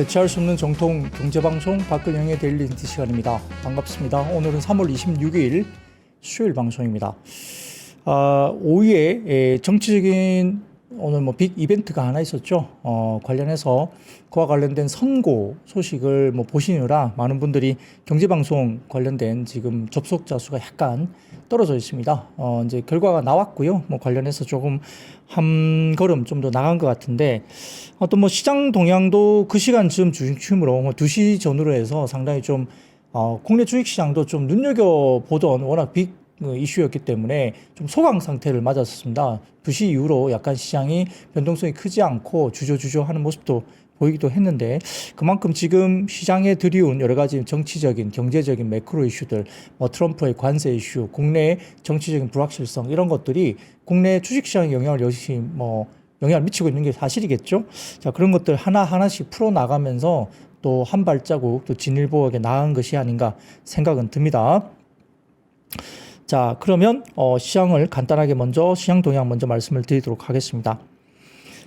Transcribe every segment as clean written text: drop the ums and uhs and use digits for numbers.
대체할 수 없는 정통 경제방송 박근영의 데일리 인트 시간입니다. 반갑습니다. 오늘은 3월 26일 수요일 방송입니다. 오후에 정치적인 오늘 빅 이벤트가 하나 있었죠. 관련해서 그와 관련된 선고 소식을 보시느라 많은 분들이 경제방송 관련된 지금 접속자 수가 약간 떨어져 있습니다. 이제 결과가 나왔고요. 관련해서 조금 한 걸음 좀 더 나간 것 같은데, 또 시장 동향도 그 시간쯤 중심으로 2시 전후로 해서 상당히 좀, 국내 주식시장도 좀 눈여겨보던 워낙 빅 이슈였기 때문에 좀 소강 상태를 맞았습니다. 2시 이후로 약간 시장이 변동성이 크지 않고 주저주저 하는 모습도 보이기도 했는데, 그만큼 지금 시장에 들이운 여러 가지 정치적인, 경제적인 매크로 이슈들, 트럼프의 관세 이슈, 국내 정치적인 불확실성, 이런 것들이 국내 주식시장에 영향을 역시 영향을 미치고 있는 게 사실이겠죠. 자, 그런 것들 하나하나씩 풀어나가면서 또 한 발자국 또 진일보하게 나아간 것이 아닌가 생각은 듭니다. 자, 그러면 시장을 간단하게 시장 동향 먼저 말씀을 드리도록 하겠습니다.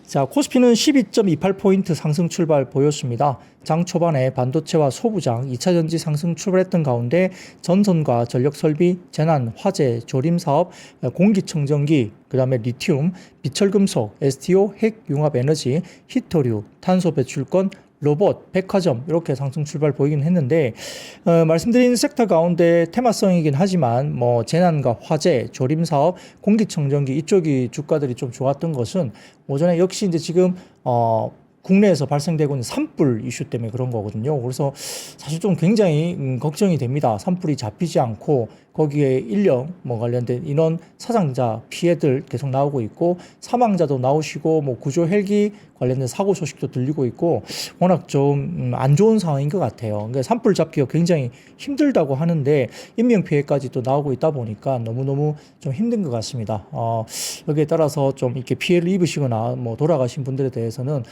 자, 코스피는 12.28포인트 상승 출발 보였습니다. 장 초반에 반도체와 소부장, 2차전지 상승 출발했던 가운데 전선과 전력설비, 재난, 화재, 조림사업, 공기청정기, 그 다음에 리튬, 비철금속, STO, 핵융합에너지, 히토류, 탄소배출권, 로봇, 백화점 이렇게 상승 출발 보이긴 했는데, 말씀드린 섹터 가운데 테마성이긴 하지만 재난과 화재, 조림사업, 공기청정기 이쪽이 주가들이 좀 좋았던 것은 오전에 역시 이제 지금 국내에서 발생되고 있는 산불 이슈 때문에 그런 거거든요. 그래서 사실 좀 굉장히 걱정이 됩니다. 산불이 잡히지 않고 거기에 인력 관련된 인원 사상자 피해들 계속 나오고 있고, 사망자도 나오시고 구조 헬기 관련된 사고 소식도 들리고 있고, 워낙 좀 안 좋은 상황인 것 같아요. 그러니까 산불 잡기가 굉장히 힘들다고 하는데 인명 피해까지 또 나오고 있다 보니까 너무너무 좀 힘든 것 같습니다. 여기에 따라서 좀 이렇게 피해를 입으시거나 돌아가신 분들에 대해서는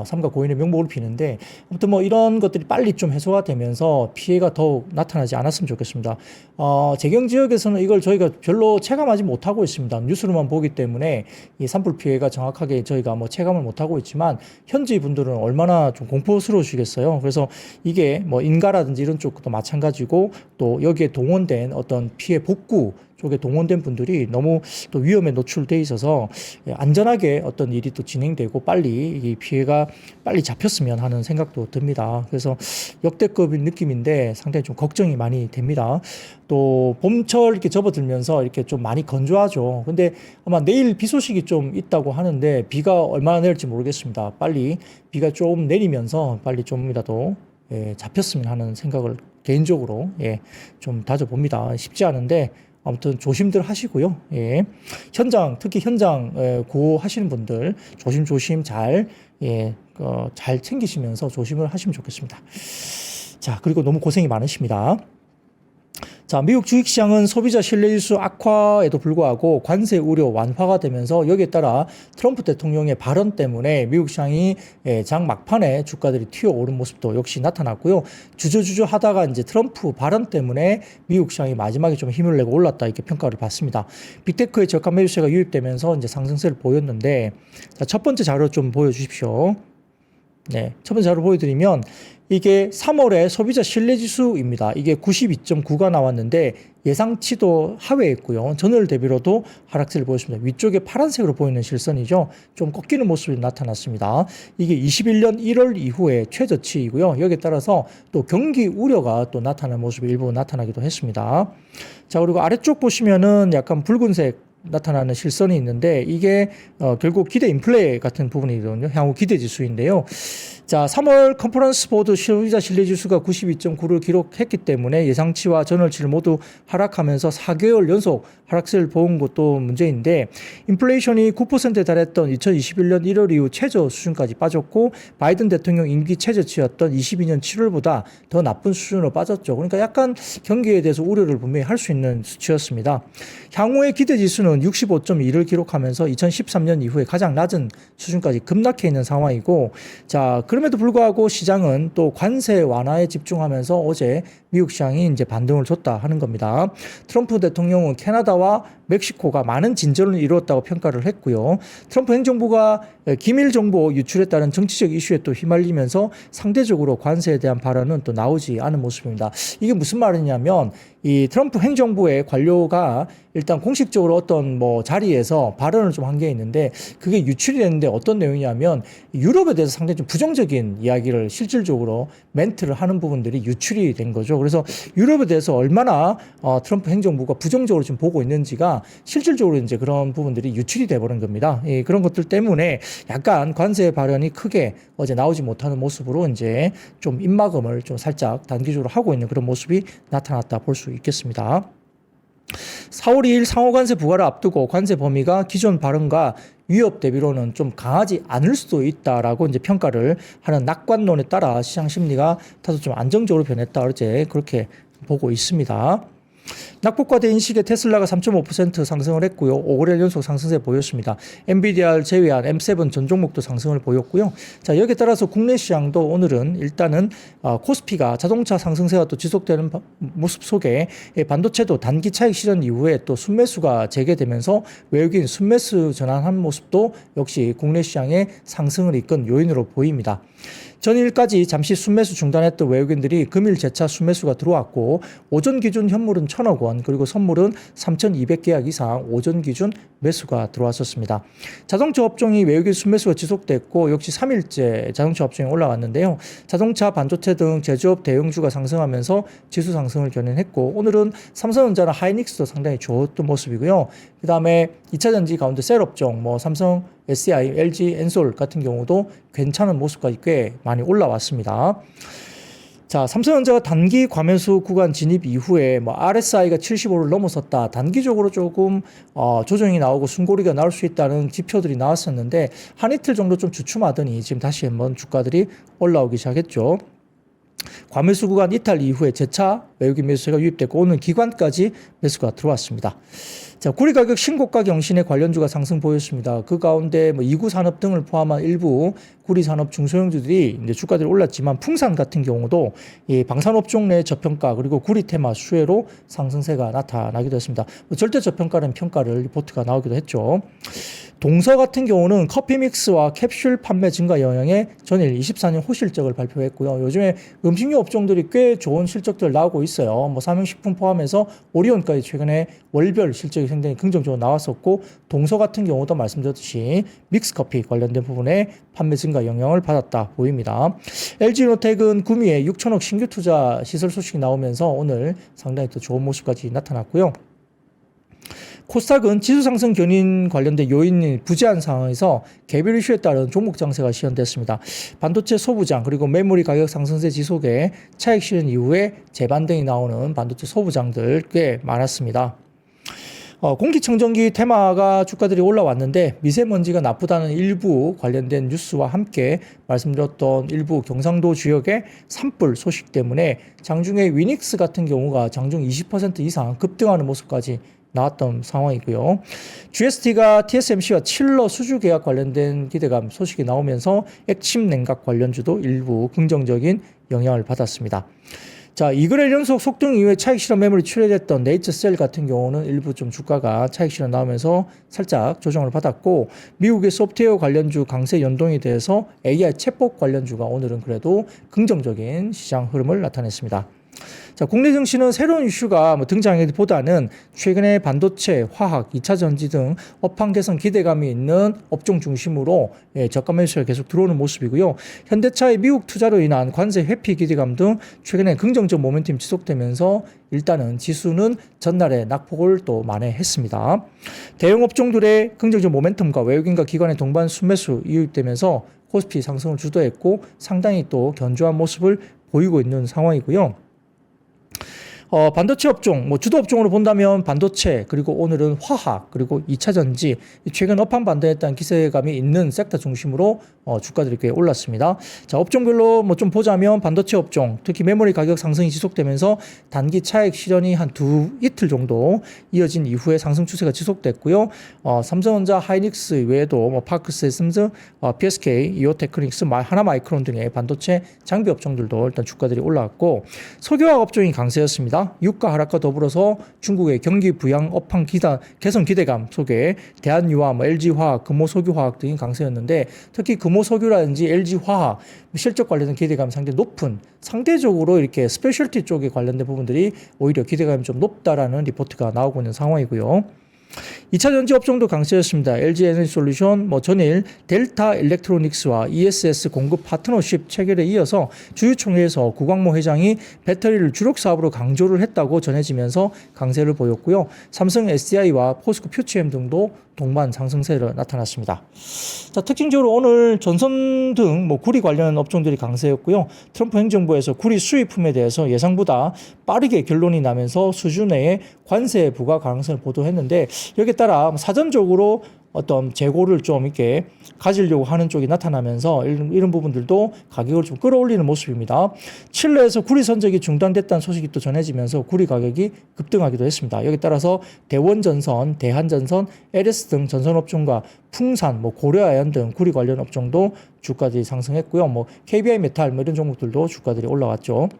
삼가 고인의 명복을 비는데, 아무튼 이런 것들이 빨리 좀 해소가 되면서 피해가 더욱 나타나지 않았으면 좋겠습니다. 재경 지역에서는 이걸 저희가 별로 체감하지 못하고 있습니다. 뉴스로만 보기 때문에 이 산불 피해가 정확하게 저희가 체감을 못하고 있지만, 현지 분들은 얼마나 좀 공포스러우시겠어요. 그래서 이게 인가라든지 이런 쪽도 마찬가지고, 또 여기에 동원된 어떤 피해 복구 쪽에 동원된 분들이 너무 또 위험에 노출돼 있어서 안전하게 어떤 일이 또 진행되고 빨리 이 피해가 빨리 잡혔으면 하는 생각도 듭니다. 그래서 역대급인 느낌인데 상당히 좀 걱정이 많이 됩니다. 또 봄철 이렇게 접어들면서 이렇게 좀 많이 건조하죠. 근데 아마 내일 비 소식이 좀 있다고 하는데 비가 얼마나 내릴지 모르겠습니다. 빨리 비가 좀 내리면서 빨리 좀이라도 잡혔으면 하는 생각을 개인적으로 좀 다져봅니다. 쉽지 않은데 아무튼 조심들 하시고요. 현장, 특히 현장 구호하시는 분들 조심조심 잘 챙기시면서 조심을 하시면 좋겠습니다. 자, 그리고 너무 고생이 많으십니다. 자, 미국 주식시장은 소비자 신뢰지수 악화에도 불구하고 관세 우려 완화가 되면서 여기에 따라 트럼프 대통령의 발언 때문에 미국 시장이 장 막판에 주가들이 튀어오른 모습도 역시 나타났고요. 주저주저 하다가 이제 트럼프 발언 때문에 미국 시장이 마지막에 좀 힘을 내고 올랐다, 이렇게 평가를 받습니다. 빅테크의 저가 매수세가 유입되면서 이제 상승세를 보였는데, 자, 첫 번째 자료 좀 보여주십시오. 네, 첫 번째 자료 보여드리면 이게 3월의 소비자 신뢰지수입니다. 이게 92.9가 나왔는데 예상치도 하회했고요. 전월 대비로도 하락세를 보였습니다. 위쪽에 파란색으로 보이는 실선이죠. 좀 꺾이는 모습이 나타났습니다. 이게 21년 1월 이후에 최저치이고요. 여기에 따라서 또 경기 우려가 또 나타나는 모습이 일부 나타나기도 했습니다. 자, 그리고 아래쪽 보시면은 약간 붉은색 나타나는 실선이 있는데 이게 결국 기대 인플레 같은 부분이거든요. 향후 기대 지수인데요. 자, 3월 컨퍼런스 보드 소비자 신뢰지수가 92.9를 기록했기 때문에 예상치와 전월치를 모두 하락하면서 4개월 연속 하락세를 보인 것도 문제인데, 인플레이션이 9%에 달했던 2021년 1월 이후 최저 수준까지 빠졌고, 바이든 대통령 임기 최저치였던 22년 7월보다 더 나쁜 수준으로 빠졌죠. 그러니까 약간 경기에 대해서 우려를 분명히 할 수 있는 수치였습니다. 향후의 기대 지수는 65.2를 기록하면서 2013년 이후에 가장 낮은 수준까지 급락해 있는 상황이고, 자, 그럼에도 불구하고 시장은 또 관세 완화에 집중하면서 어제 미국 시장이 이제 반등을 줬다 하는 겁니다. 트럼프 대통령은 캐나다와 멕시코가 많은 진전을 이루었다고 평가를 했고요. 트럼프 행정부가 기밀 정보 유출에 따른 정치적 이슈에 또 휘말리면서 상대적으로 관세에 대한 발언은 또 나오지 않은 모습입니다. 이게 무슨 말이냐면 이 트럼프 행정부의 관료가 일단 공식적으로 어떤 뭐 자리에서 발언을 좀 한 게 있는데 그게 유출이 됐는데 어떤 내용이냐면 유럽에 대해서 상당히 좀 부정적인 이야기를 실질적으로 멘트를 하는 부분들이 유출이 된 거죠. 그래서 유럽에 대해서 얼마나 트럼프 행정부가 부정적으로 좀 보고 있는지가 실질적으로 이제 그런 부분들이 유출이 돼버린 겁니다. 그런 것들 때문에 약간 관세 발언이 크게 어제 나오지 못하는 모습으로 이제 좀 입막음을 좀 살짝 단기적으로 하고 있는 그런 모습이 나타났다 볼 수 있겠습니다. 4월 2일 상호관세 부과를 앞두고 관세 범위가 기존 발언과 위협 대비로는 좀 강하지 않을 수도 있다라고 이제 평가를 하는 낙관론에 따라 시장 심리가 다소 좀 안정적으로 변했다. 어제 그렇게 보고 있습니다. 낙폭과대 인식의 테슬라가 3.5% 상승을 했고요. 5거래일 연속 상승세 보였습니다. 엔비디아를 제외한 M7 전 종목도 상승을 보였고요. 자, 여기에 따라서 국내 시장도 오늘은 일단은 코스피가 자동차 상승세가 또 지속되는 모습 속에 반도체도 단기 차익 실현 이후에 또 순매수가 재개되면서 외국인 순매수 전환한 모습도 역시 국내 시장의 상승을 이끈 요인으로 보입니다. 전일까지 잠시 순매수 중단했던 외국인들이 금일 재차 순매수가 들어왔고 오전 기준 현물은 1,000억 원 그리고 선물은 3,200계약 이상 오전 기준 매수가 들어왔었습니다. 자동차 업종이 외국인 순매수가 지속됐고 역시 3일째 자동차 업종이 올라왔는데요. 자동차, 반도체 등 제조업 대형주가 상승하면서 지수 상승을 견인했고 오늘은 삼성전자나 하이닉스도 상당히 좋았던 모습이고요. 그 다음에 2차전지 가운데 셀 업종 뭐 삼성, SDI, LG, 엔솔 같은 경우도 괜찮은 모습까지 꽤 많이 올라왔습니다. 자, 삼성전자가 단기 과매수 구간 진입 이후에 뭐 RSI가 75를 넘어섰다. 단기적으로 조금 조정이 나오고 숨고리가 나올 수 있다는 지표들이 나왔었는데 한 이틀 정도 좀 주춤하더니 지금 다시 한번 주가들이 올라오기 시작했죠. 과매수 구간 이탈 이후에 재차 외국인 매수세가 유입됐고 오늘 기관까지 매수가 들어왔습니다. 자, 구리 가격 신고가 경신의 관련주가 상승 보였습니다. 그 가운데 뭐 이구 산업 등을 포함한 일부 구리 산업 중소형주들이 이제 주가들이 올랐지만 풍산 같은 경우도 이 방산업종 내 저평가 그리고 구리 테마 수혜로 상승세가 나타나기도 했습니다. 뭐 절대 저평가라는 평가를 리포트가 나오기도 했죠. 동서 같은 경우는 커피 믹스와 캡슐 판매 증가 영향에 전일 24년 호실적을 발표했고요. 요즘에 음식료 업종들이 꽤 좋은 실적들 나오고 있어요. 뭐 삼양식품 포함해서 오리온까지 최근에 월별 실적이 상당히 긍정적으로 나왔었고 동서 같은 경우도 말씀드렸듯이 믹스커피 관련된 부분에 판매 증가 영향을 받았다 보입니다. LG노텍은 구미에 6천억 신규 투자 시설 소식이 나오면서 오늘 상당히 또 좋은 모습까지 나타났고요. 코스닥은 지수 상승 견인 관련된 요인이 부재한 상황에서 개별 이슈에 따른 종목 장세가 시현됐습니다. 반도체 소부장 그리고 메모리 가격 상승세 지속에 차익 실현 이후에 재반등이 나오는 반도체 소부장들 꽤 많았습니다. 공기청정기 테마가 주가들이 올라왔는데 미세먼지가 나쁘다는 일부 관련된 뉴스와 함께 말씀드렸던 일부 경상도 지역의 산불 소식 때문에 장중에 위닉스 같은 경우가 장중 20% 이상 급등하는 모습까지 나왔던 상황이고요. GST가 TSMC와 칠러 수주 계약 관련된 기대감 소식이 나오면서 액침 냉각 관련주도 일부 긍정적인 영향을 받았습니다. 자, 2거래일 연속 속등 이후에 차익 실현 매물이 출회됐던 네이처셀 같은 경우는 일부 좀 주가가 차익 실현 나오면서 살짝 조정을 받았고 미국의 소프트웨어 관련주 강세 연동에 대해서 AI 챗봇 관련주가 오늘은 그래도 긍정적인 시장 흐름을 나타냈습니다. 자, 국내 증시는 새로운 이슈가 등장하기보다는 최근에 반도체, 화학, 2차 전지 등 업황 개선 기대감이 있는 업종 중심으로 저가 매수가 계속 들어오는 모습이고요. 현대차의 미국 투자로 인한 관세 회피 기대감 등 최근에 긍정적 모멘텀이 지속되면서 일단은 지수는 전날에 낙폭을 또 만회했습니다. 대형 업종들의 긍정적 모멘텀과 외국인과 기관의 동반 순매수 이유되면서 코스피 상승을 주도했고 상당히 또 견조한 모습을 보이고 있는 상황이고요. 반도체 업종, 주도 업종으로 본다면 반도체, 그리고 오늘은 화학, 그리고 2차 전지, 최근 업황 반등에 따른 기세감이 있는 섹터 중심으로 주가들이 꽤 올랐습니다. 자, 업종별로 좀 보자면 반도체 업종, 특히 메모리 가격 상승이 지속되면서 단기 차익 실현이 한 이틀 정도 이어진 이후에 상승 추세가 지속됐고요. 삼성전자, 하이닉스 외에도 파크시스템즈, PSK, 이오테크닉스, 하나마이크론 등의 반도체 장비 업종들도 일단 주가들이 올라왔고, 석유화학 업종이 강세였습니다. 있습니다. 유가 하락과 더불어서 중국의 경기 부양 업황 개선 기대감 속에 대한유화, LG화학, 금호석유화학 등이 강세였는데 특히 금호석유라든지 LG화학 실적 관련된 기대감이 상당히 높은 상대적으로 이렇게 스페셜티 쪽에 관련된 부분들이 오히려 기대감이 좀 높다라는 리포트가 나오고 있는 상황이고요. 2차 전지 업종도 강세였습니다. LG 에너지솔루션, 전일 델타 일렉트로닉스와 ESS 공급 파트너십 체결에 이어서 주주총회에서 구광모 회장이 배터리를 주력 사업으로 강조를 했다고 전해지면서 강세를 보였고요. 삼성 SDI와 포스코 퓨처엠 등도 동반 상승세로 나타났습니다. 자, 특징적으로 오늘 전선 등 구리 관련 업종들이 강세였고요. 트럼프 행정부에서 구리 수입품에 대해서 예상보다 빠르게 결론이 나면서 수준의 관세 부과 가능성을 보도했는데 여기에 따라 사전적으로 어떤 재고를 좀 이렇게 가지려고 하는 쪽이 나타나면서 이런 부분들도 가격을 좀 끌어올리는 모습입니다. 칠레에서 구리 선적이 중단됐다는 소식이 또 전해지면서 구리 가격이 급등하기도 했습니다. 여기에 따라서 대원전선, 대한전선, LS 등 전선업종과 풍산, 고려아연 등 구리 관련 업종도 주가들이 상승했고요. KBI 메탈 이런 종목들도 주가들이 올라왔죠.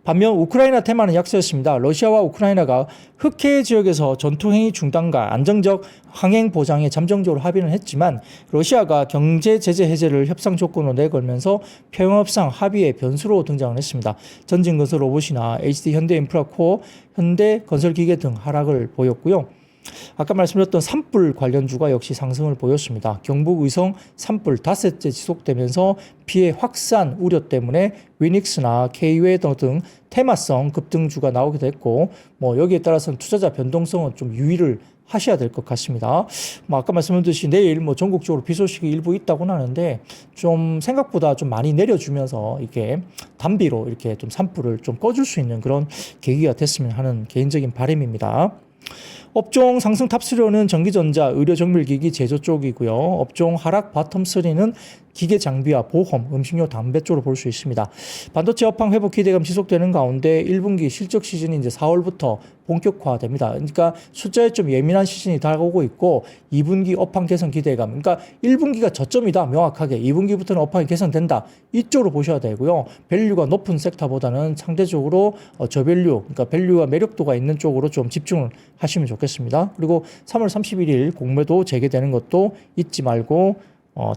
반면 우크라이나 테마는 약세였습니다. 러시아와 우크라이나가 흑해 지역에서 전투행위 중단과 안정적 항행 보장에 잠정적으로 합의는 했지만 러시아가 경제 제재 해제를 협상 조건으로 내걸면서 평화협상 합의의 변수로 등장을 했습니다. 전진건설 로봇이나 HD 현대인프라코어, 현대건설기계 등 하락을 보였고요. 아까 말씀드렸던 산불 관련주가 역시 상승을 보였습니다. 경북의성 산불 닷새째 지속되면서 피해 확산 우려 때문에 위닉스나 K웨더 등 테마성 급등주가 나오기도 했고 여기에 따라서는 투자자 변동성은 좀 유의를 하셔야 될 것 같습니다. 아까 말씀드렸듯이 내일 전국적으로 비 소식이 일부 있다고는 하는데 좀 생각보다 좀 많이 내려주면서 이렇게 단비로 이렇게 좀 산불을 좀 꺼줄 수 있는 그런 계기가 됐으면 하는 개인적인 바람입니다. 업종 상승 탑3로는 전기전자, 의료정밀기기, 제조 쪽이고요. 업종 하락 바텀 3는 기계 장비와 보험, 음식료, 담배 쪽으로 볼 수 있습니다. 반도체 업황 회복 기대감 지속되는 가운데 1분기 실적 시즌이 이제 4월부터 본격화됩니다. 그러니까 숫자에 좀 예민한 시즌이 다가오고 있고 2분기 업황 개선 기대감. 그러니까 1분기가 저점이다. 명확하게. 2분기부터는 업황이 개선된다. 이쪽으로 보셔야 되고요. 밸류가 높은 섹터보다는 상대적으로 저밸류, 그러니까 밸류와 매력도가 있는 쪽으로 좀 집중을 하시면 좋겠습니다. 그리고 3월 31일 공매도 재개되는 것도 잊지 말고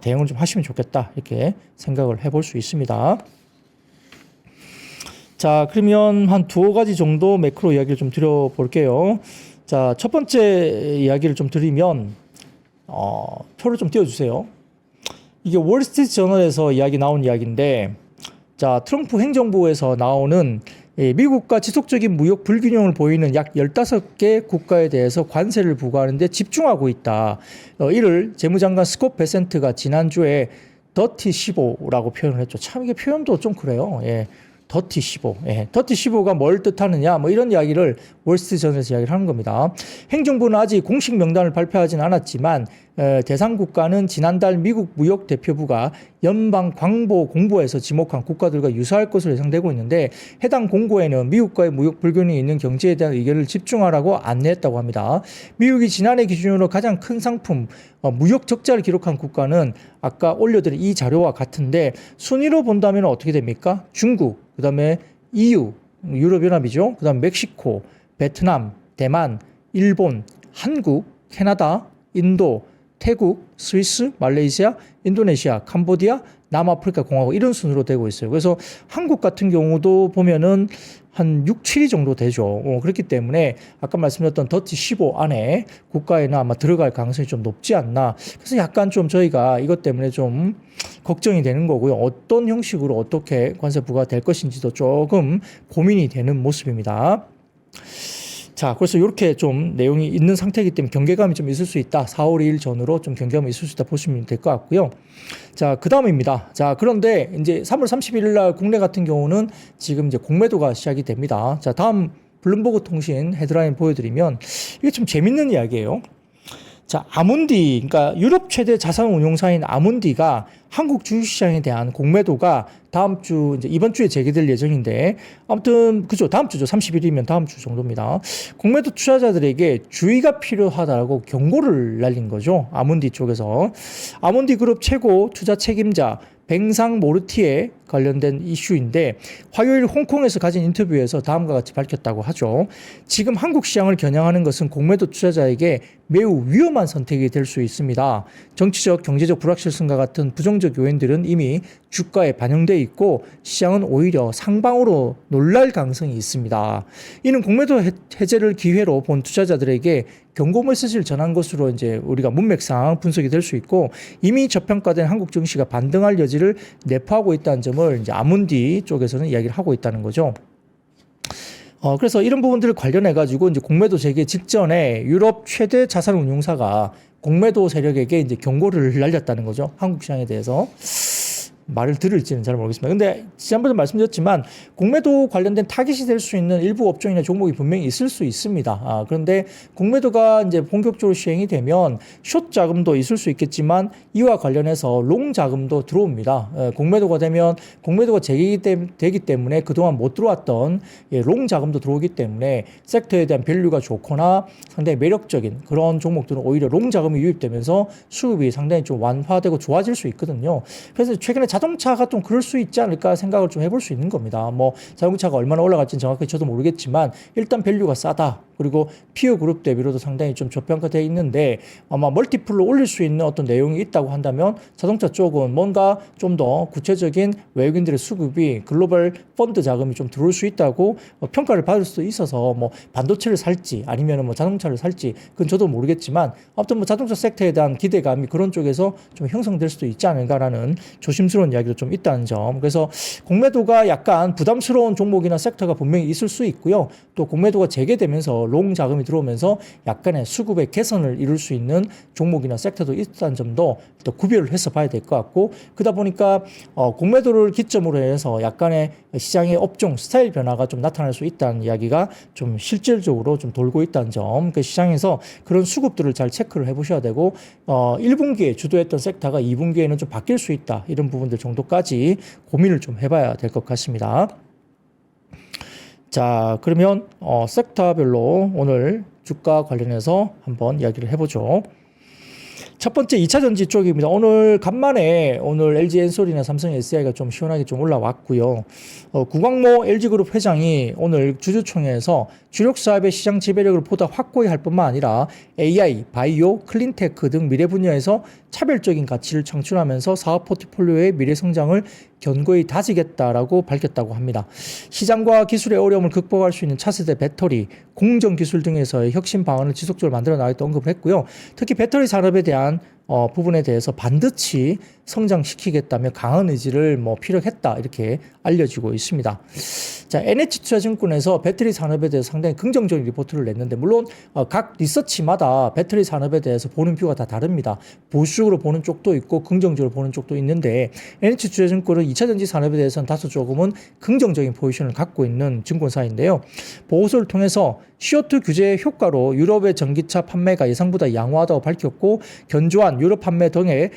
대응을 좀 하시면 좋겠다. 이렇게 생각을 해볼 수 있습니다. 자, 그러면 한 두어 가지 정도 매크로 이야기를 좀 드려볼게요. 자, 첫 번째 이야기를 좀 드리면, 표를 좀 띄워주세요. 이게 월스트리트 저널에서 나온 이야기인데, 자, 트럼프 행정부에서 나오는 미국과 지속적인 무역 불균형을 보이는 약 15개 국가에 대해서 관세를 부과하는 데 집중하고 있다. 이를 재무장관 스콧 베센트가 지난주에 더티 15라고 표현을 했죠. 참 이게 표현도 좀 그래요. 예. 더티 15. 예. 더티 15가 뭘 뜻하느냐 이런 이야기를 월스트리트저널에서 이야기를 하는 겁니다. 행정부는 아직 공식 명단을 발표하진 않았지만 대상 국가는 지난달 미국 무역 대표부가 연방 광보 공보에서 지목한 국가들과 유사할 것으로 예상되고 있는데 해당 공고에는 미국과의 무역 불균형이 있는 경제에 대한 의견을 집중하라고 안내했다고 합니다. 미국이 지난해 기준으로 가장 큰 상품 무역 적자를 기록한 국가는 아까 올려드린 이 자료와 같은데 순위로 본다면 어떻게 됩니까? 중국, 그 다음에 EU, 유럽연합이죠. 그 다음에 멕시코, 베트남, 대만, 일본, 한국, 캐나다, 인도, 태국, 스위스, 말레이시아, 인도네시아, 캄보디아, 남아프리카 공화국 이런 순으로 되고 있어요. 그래서 한국 같은 경우도 보면은 한 6, 7위 정도 되죠. 그렇기 때문에 아까 말씀드렸던 더티 15 안에 국가에는 아마 들어갈 가능성이 좀 높지 않나. 그래서 약간 좀 저희가 이것 때문에 좀 걱정이 되는 거고요. 어떤 형식으로 어떻게 관세 부과될 것인지도 조금 고민이 되는 모습입니다. 자, 그래서 이렇게 좀 내용이 있는 상태이기 때문에 경계감이 좀 있을 수 있다. 4월 2일 전후로 좀 경계감이 있을 수 있다 보시면 될 것 같고요. 자, 그 다음입니다. 자, 그런데 이제 3월 31일 날 국내 같은 경우는 지금 이제 공매도가 시작이 됩니다. 자, 다음 블룸버그 통신 헤드라인 보여드리면 이게 좀 재밌는 이야기예요. 자, 아문디, 그러니까 유럽 최대 자산운용사인 아문디가 한국 주식시장에 대한 공매도가 다음 주, 이제 이번 주에 재개될 예정인데, 아무튼, 그죠. 다음 주죠. 30일이면 다음 주 정도입니다. 공매도 투자자들에게 주의가 필요하다고 경고를 날린 거죠. 아문디 쪽에서. 아문디 그룹 최고 투자 책임자, 뱅상 모르티에 관련된 이슈인데 화요일 홍콩에서 가진 인터뷰에서 다음과 같이 밝혔다고 하죠. 지금 한국 시장을 겨냥하는 것은 공매도 투자자에게 매우 위험한 선택이 될 수 있습니다. 정치적, 경제적 불확실성과 같은 부정적 요인들은 이미 주가에 반영돼 있고 시장은 오히려 상방으로 놀랄 가능성이 있습니다. 이는 공매도 해제를 기회로 본 투자자들에게 경고 메시지를 전한 것으로 이제 우리가 문맥상 분석이 될 수 있고 이미 저평가된 한국 증시가 반등할 여지를 내포하고 있다는 점을 이제 아문디 쪽에서는 이야기를 하고 있다는 거죠. 그래서 이런 부분들을 관련해 가지고 이제 공매도 재개 직전에 유럽 최대 자산운용사가 공매도 세력에게 이제 경고를 날렸다는 거죠. 한국 시장에 대해서. 말을 들을지는 잘 모르겠습니다. 근데 지난번에 말씀드렸지만 공매도 관련된 타깃이 될 수 있는 일부 업종이나 종목이 분명히 있을 수 있습니다. 그런데 공매도가 이제 본격적으로 시행이 되면 숏 자금도 있을 수 있겠지만 이와 관련해서 롱 자금도 들어옵니다. 공매도가 되면 공매도가 재개되기 때문에 그동안 못 들어왔던 롱 자금도 들어오기 때문에 섹터에 대한 밸류가 좋거나 상당히 매력적인 그런 종목들은 오히려 롱 자금이 유입되면서 수급이 상당히 좀 완화되고 좋아질 수 있거든요. 그래서 최근에 자동차가 좀 그럴 수 있지 않을까 생각을 좀 해볼 수 있는 겁니다. 뭐 자동차가 얼마나 올라갈지는 정확히 저도 모르겠지만 일단 밸류가 싸다. 그리고 피어 그룹 대비로도 상당히 좀 저평가되어 있는데 아마 멀티플로 올릴 수 있는 어떤 내용이 있다고 한다면 자동차 쪽은 뭔가 좀 더 구체적인 외국인들의 수급이 글로벌 펀드 자금이 좀 들어올 수 있다고 평가를 받을 수도 있어서 뭐 반도체를 살지 아니면 뭐 자동차를 살지 그건 저도 모르겠지만 아무튼 뭐 자동차 섹터에 대한 기대감이 그런 쪽에서 좀 형성될 수도 있지 않을까라는 조심스러운 이야기도 좀 있다는 점. 그래서 공매도가 약간 부담스러운 종목이나 섹터가 분명히 있을 수 있고요. 또 공매도가 재개되면서 롱 자금이 들어오면서 약간의 수급의 개선을 이룰 수 있는 종목이나 섹터도 있다는 점도 또 구별을 해서 봐야 될 것 같고 그러다 보니까 공매도를 기점으로 해서 약간의 시장의 업종 스타일 변화가 좀 나타날 수 있다는 이야기가 좀 실질적으로 좀 돌고 있다는 점. 그 시장에서 그런 수급들을 잘 체크를 해보셔야 되고 1분기에 주도했던 섹터가 2분기에는 좀 바뀔 수 있다 이런 부분들 정도까지 고민을 좀 해봐야 될 것 같습니다. 자, 그러면 섹터별로 오늘 주가 관련해서 한번 이야기를 해보죠. 첫 번째 2차 전지 쪽입니다. 오늘 간만에 오늘 LG 엔솔이나 삼성 SDI가 좀 시원하게 좀 올라왔고요. 구광모 LG그룹 회장이 오늘 주주총회에서 주력 사업의 시장 지배력을 보다 확고히 할 뿐만 아니라 AI, 바이오, 클린테크 등 미래 분야에서 차별적인 가치를 창출하면서 사업 포트폴리오의 미래 성장을 견고히 다지겠다라고 밝혔다고 합니다. 시장과 기술의 어려움을 극복할 수 있는 차세대 배터리, 공정 기술 등에서의 혁신 방안을 지속적으로 만들어 나가겠다 언급을 했고요. 특히 배터리 산업에 대한 부분에 대해서 반드시 성장시키겠다며 강한 의지를 피력했다 이렇게 알려지고 있습니다. 자, NH투자증권에서 배터리 산업에 대해서 상당히 긍정적인 리포트를 냈는데 물론 각 리서치마다 배터리 산업에 대해서 보는 뷰가 다 다릅니다. 보수적으로 보는 쪽도 있고 긍정적으로 보는 쪽도 있는데 NH투자증권은 2차전지 산업에 대해서는 다소 조금은 긍정적인 포지션을 갖고 있는 증권사인데요. 보고서를 통해서 CO2 규제 효과로 유럽의 전기차 판매가 예상보다 양호하다고 밝혔고 견조한 유럽 판매 등의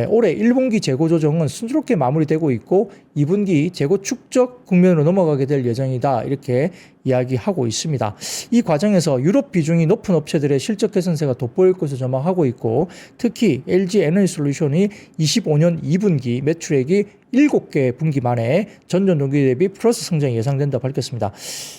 올해 1분기 재고 조정은 순조롭게 마무리되고 있고 2분기 재고 축적 국면으로 넘어가게 될 예정이다 이렇게 이야기하고 있습니다. 이 과정에서 유럽 비중이 높은 업체들의 실적 개선세가 돋보일 것으로 전망하고 있고 특히 LG 에너지솔루션이 25년 2분기 매출액이 7개 분기 만에 전년 동기 대비 플러스 성장이 예상된다 밝혔습니다.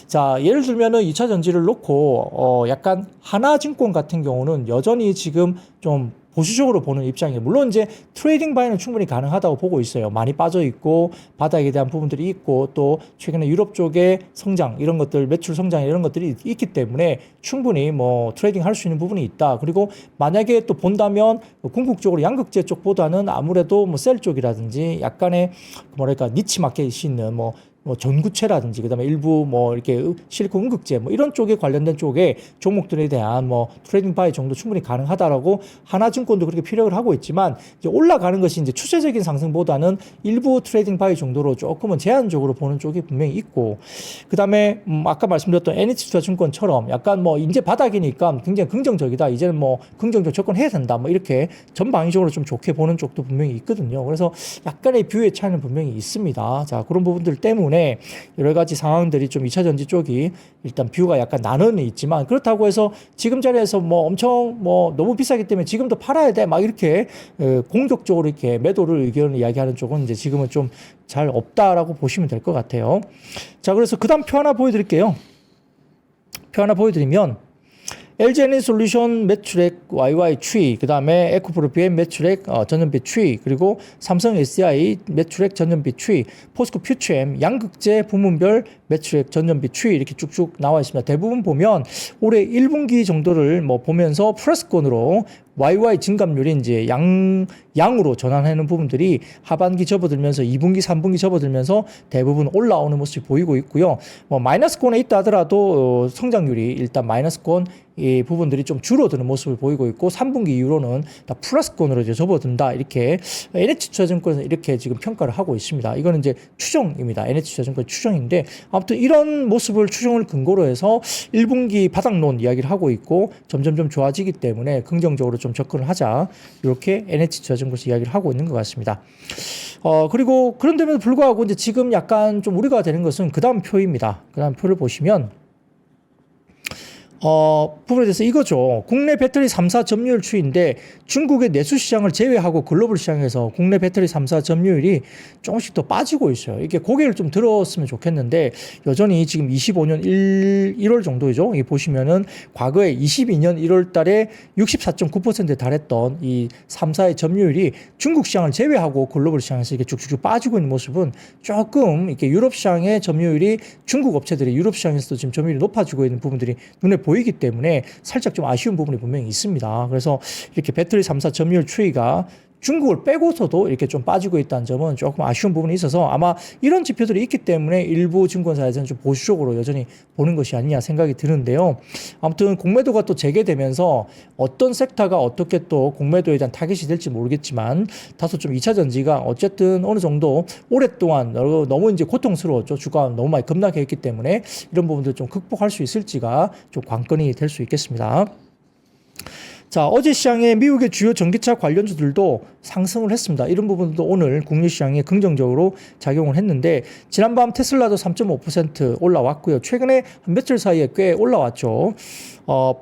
자, 예를 들면은 2차 전지를 놓고 약간 하나증권 같은 경우는 여전히 지금 좀 보수적으로 보는 입장이에요. 물론 이제 트레이딩 바이는 충분히 가능하다고 보고 있어요. 많이 빠져 있고 바닥에 대한 부분들이 있고 또 최근에 유럽 쪽의 성장 이런 것들 매출 성장 이런 것들이 있기 때문에 충분히 트레이딩 할 수 있는 부분이 있다. 그리고 만약에 또 본다면 궁극적으로 양극재 쪽보다는 아무래도 셀 쪽이라든지 약간의 뭐랄까 니치 마켓이 있는 전구체라든지 그다음에 일부 이렇게 실리콘 음극재 이런 쪽에 관련된 쪽에 종목들에 대한 트레이딩 바이 정도 충분히 가능하다라고 하나증권도 그렇게 피력을 하고 있지만 이제 올라가는 것이 이제 추세적인 상승보다는 일부 트레이딩 바이 정도로 조금은 제한적으로 보는 쪽이 분명히 있고 그다음에 아까 말씀드렸던 NH투자증권처럼 약간 이제 바닥이니까 굉장히 긍정적이다 이제는 긍정적 접근해야 된다 이렇게 전방위적으로 좀 좋게 보는 쪽도 분명히 있거든요. 그래서 약간의 뷰의 차이는 분명히 있습니다. 자, 그런 부분들 때문에 때문에 여러 가지 상황들이 좀 2차 전지 쪽이 일단 뷰가 약간 나눠는 있지만 그렇다고 해서 지금 자리에서 뭐 엄청 뭐 너무 비싸기 때문에 지금도 팔아야 돼 막 이렇게 공격적으로 이렇게 매도를 의견을 이야기하는 쪽은 이제 지금은 좀 잘 없다라고 보시면 될 것 같아요. 자, 그래서 그 다음 표 하나 보여드릴게요. 표 하나 보여드리면 LG 에너지솔루션 매출액 YY 추이, 그 다음에 에코프로 BM 매출액 전년비 추이, 그리고 삼성 SDI 매출액 전년비 추이, 포스코 퓨처엠 양극재 부문별 매출액 전년비 추이 이렇게 쭉쭉 나와 있습니다. 대부분 보면 올해 1분기 정도를 뭐 보면서 플러스권으로 YY 증감률이 이제 양으로 전환하는 부분들이 하반기 접어들면서 2분기, 3분기 접어들면서 대부분 올라오는 모습이 보이고 있고요. 뭐 마이너스권에 있다 하더라도 성장률이 일단 마이너스권 이 부분들이 좀 줄어드는 모습을 보이고 있고 3분기 이후로는 다 플러스권으로 이제 접어든다. 이렇게 NH투자증권에서 이렇게 지금 평가를 하고 있습니다. 이거는 이제 추정입니다. NH투자증권 추정인데 아무튼 이런 모습을 추정을 근거로 해서 1분기 바닥론 이야기를 하고 있고 점점점 좋아지기 때문에 긍정적으로 좀 접근을 하자. 이렇게 NH투자증권에서 이야기를 하고 있는 것 같습니다. 그리고 그런데도 불구하고 이제 지금 약간 좀 우려가 되는 것은 그 다음 표입니다. 그 다음 표를 보시면 부분에 대해서 이거죠. 국내 배터리 3사 점유율 추이인데 중국의 내수 시장을 제외하고 글로벌 시장에서 국내 배터리 3사 점유율이 조금씩 더 빠지고 있어요. 이게 고개를 좀 들었으면 좋겠는데 여전히 지금 25년 1월 정도이죠. 이 보시면은 과거에 22년 1월 달에 64.9%에 달했던 이 3사의 점유율이 중국 시장을 제외하고 글로벌 시장에서 이렇게 쭉쭉 빠지고 있는 모습은 조금 이렇게 유럽 시장의 점유율이 중국 업체들이 유럽 시장에서도 지금 점유율이 높아지고 있는 부분들이 눈에 보이기 때문에 살짝 좀 아쉬운 부분이 분명히 있습니다. 그래서 이렇게 배터리 3사 점유율 추이가 중국을 빼고서도 이렇게 좀 빠지고 있다는 점은 조금 아쉬운 부분이 있어서 아마 이런 지표들이 있기 때문에 일부 증권사에서는 좀 보수적으로 여전히 보는 것이 아니냐 생각이 드는데요. 아무튼 공매도가 또 재개되면서 어떤 섹터가 어떻게 또 공매도에 대한 타깃이 될지 모르겠지만 다소 좀 2차 전지가 어쨌든 어느 정도 오랫동안 너무 이제 고통스러웠죠. 주가 너무 많이 급락해 있기 때문에 이런 부분들 좀 극복할 수 있을지가 좀 관건이 될 수 있겠습니다. 자, 어제 시장에 미국의 주요 전기차 관련주들도 상승을 했습니다. 이런 부분도 오늘 국내 시장에 긍정적으로 작용을 했는데 지난밤 테슬라도 3.5% 올라왔고요. 최근에 한 며칠 사이에 꽤 올라왔죠.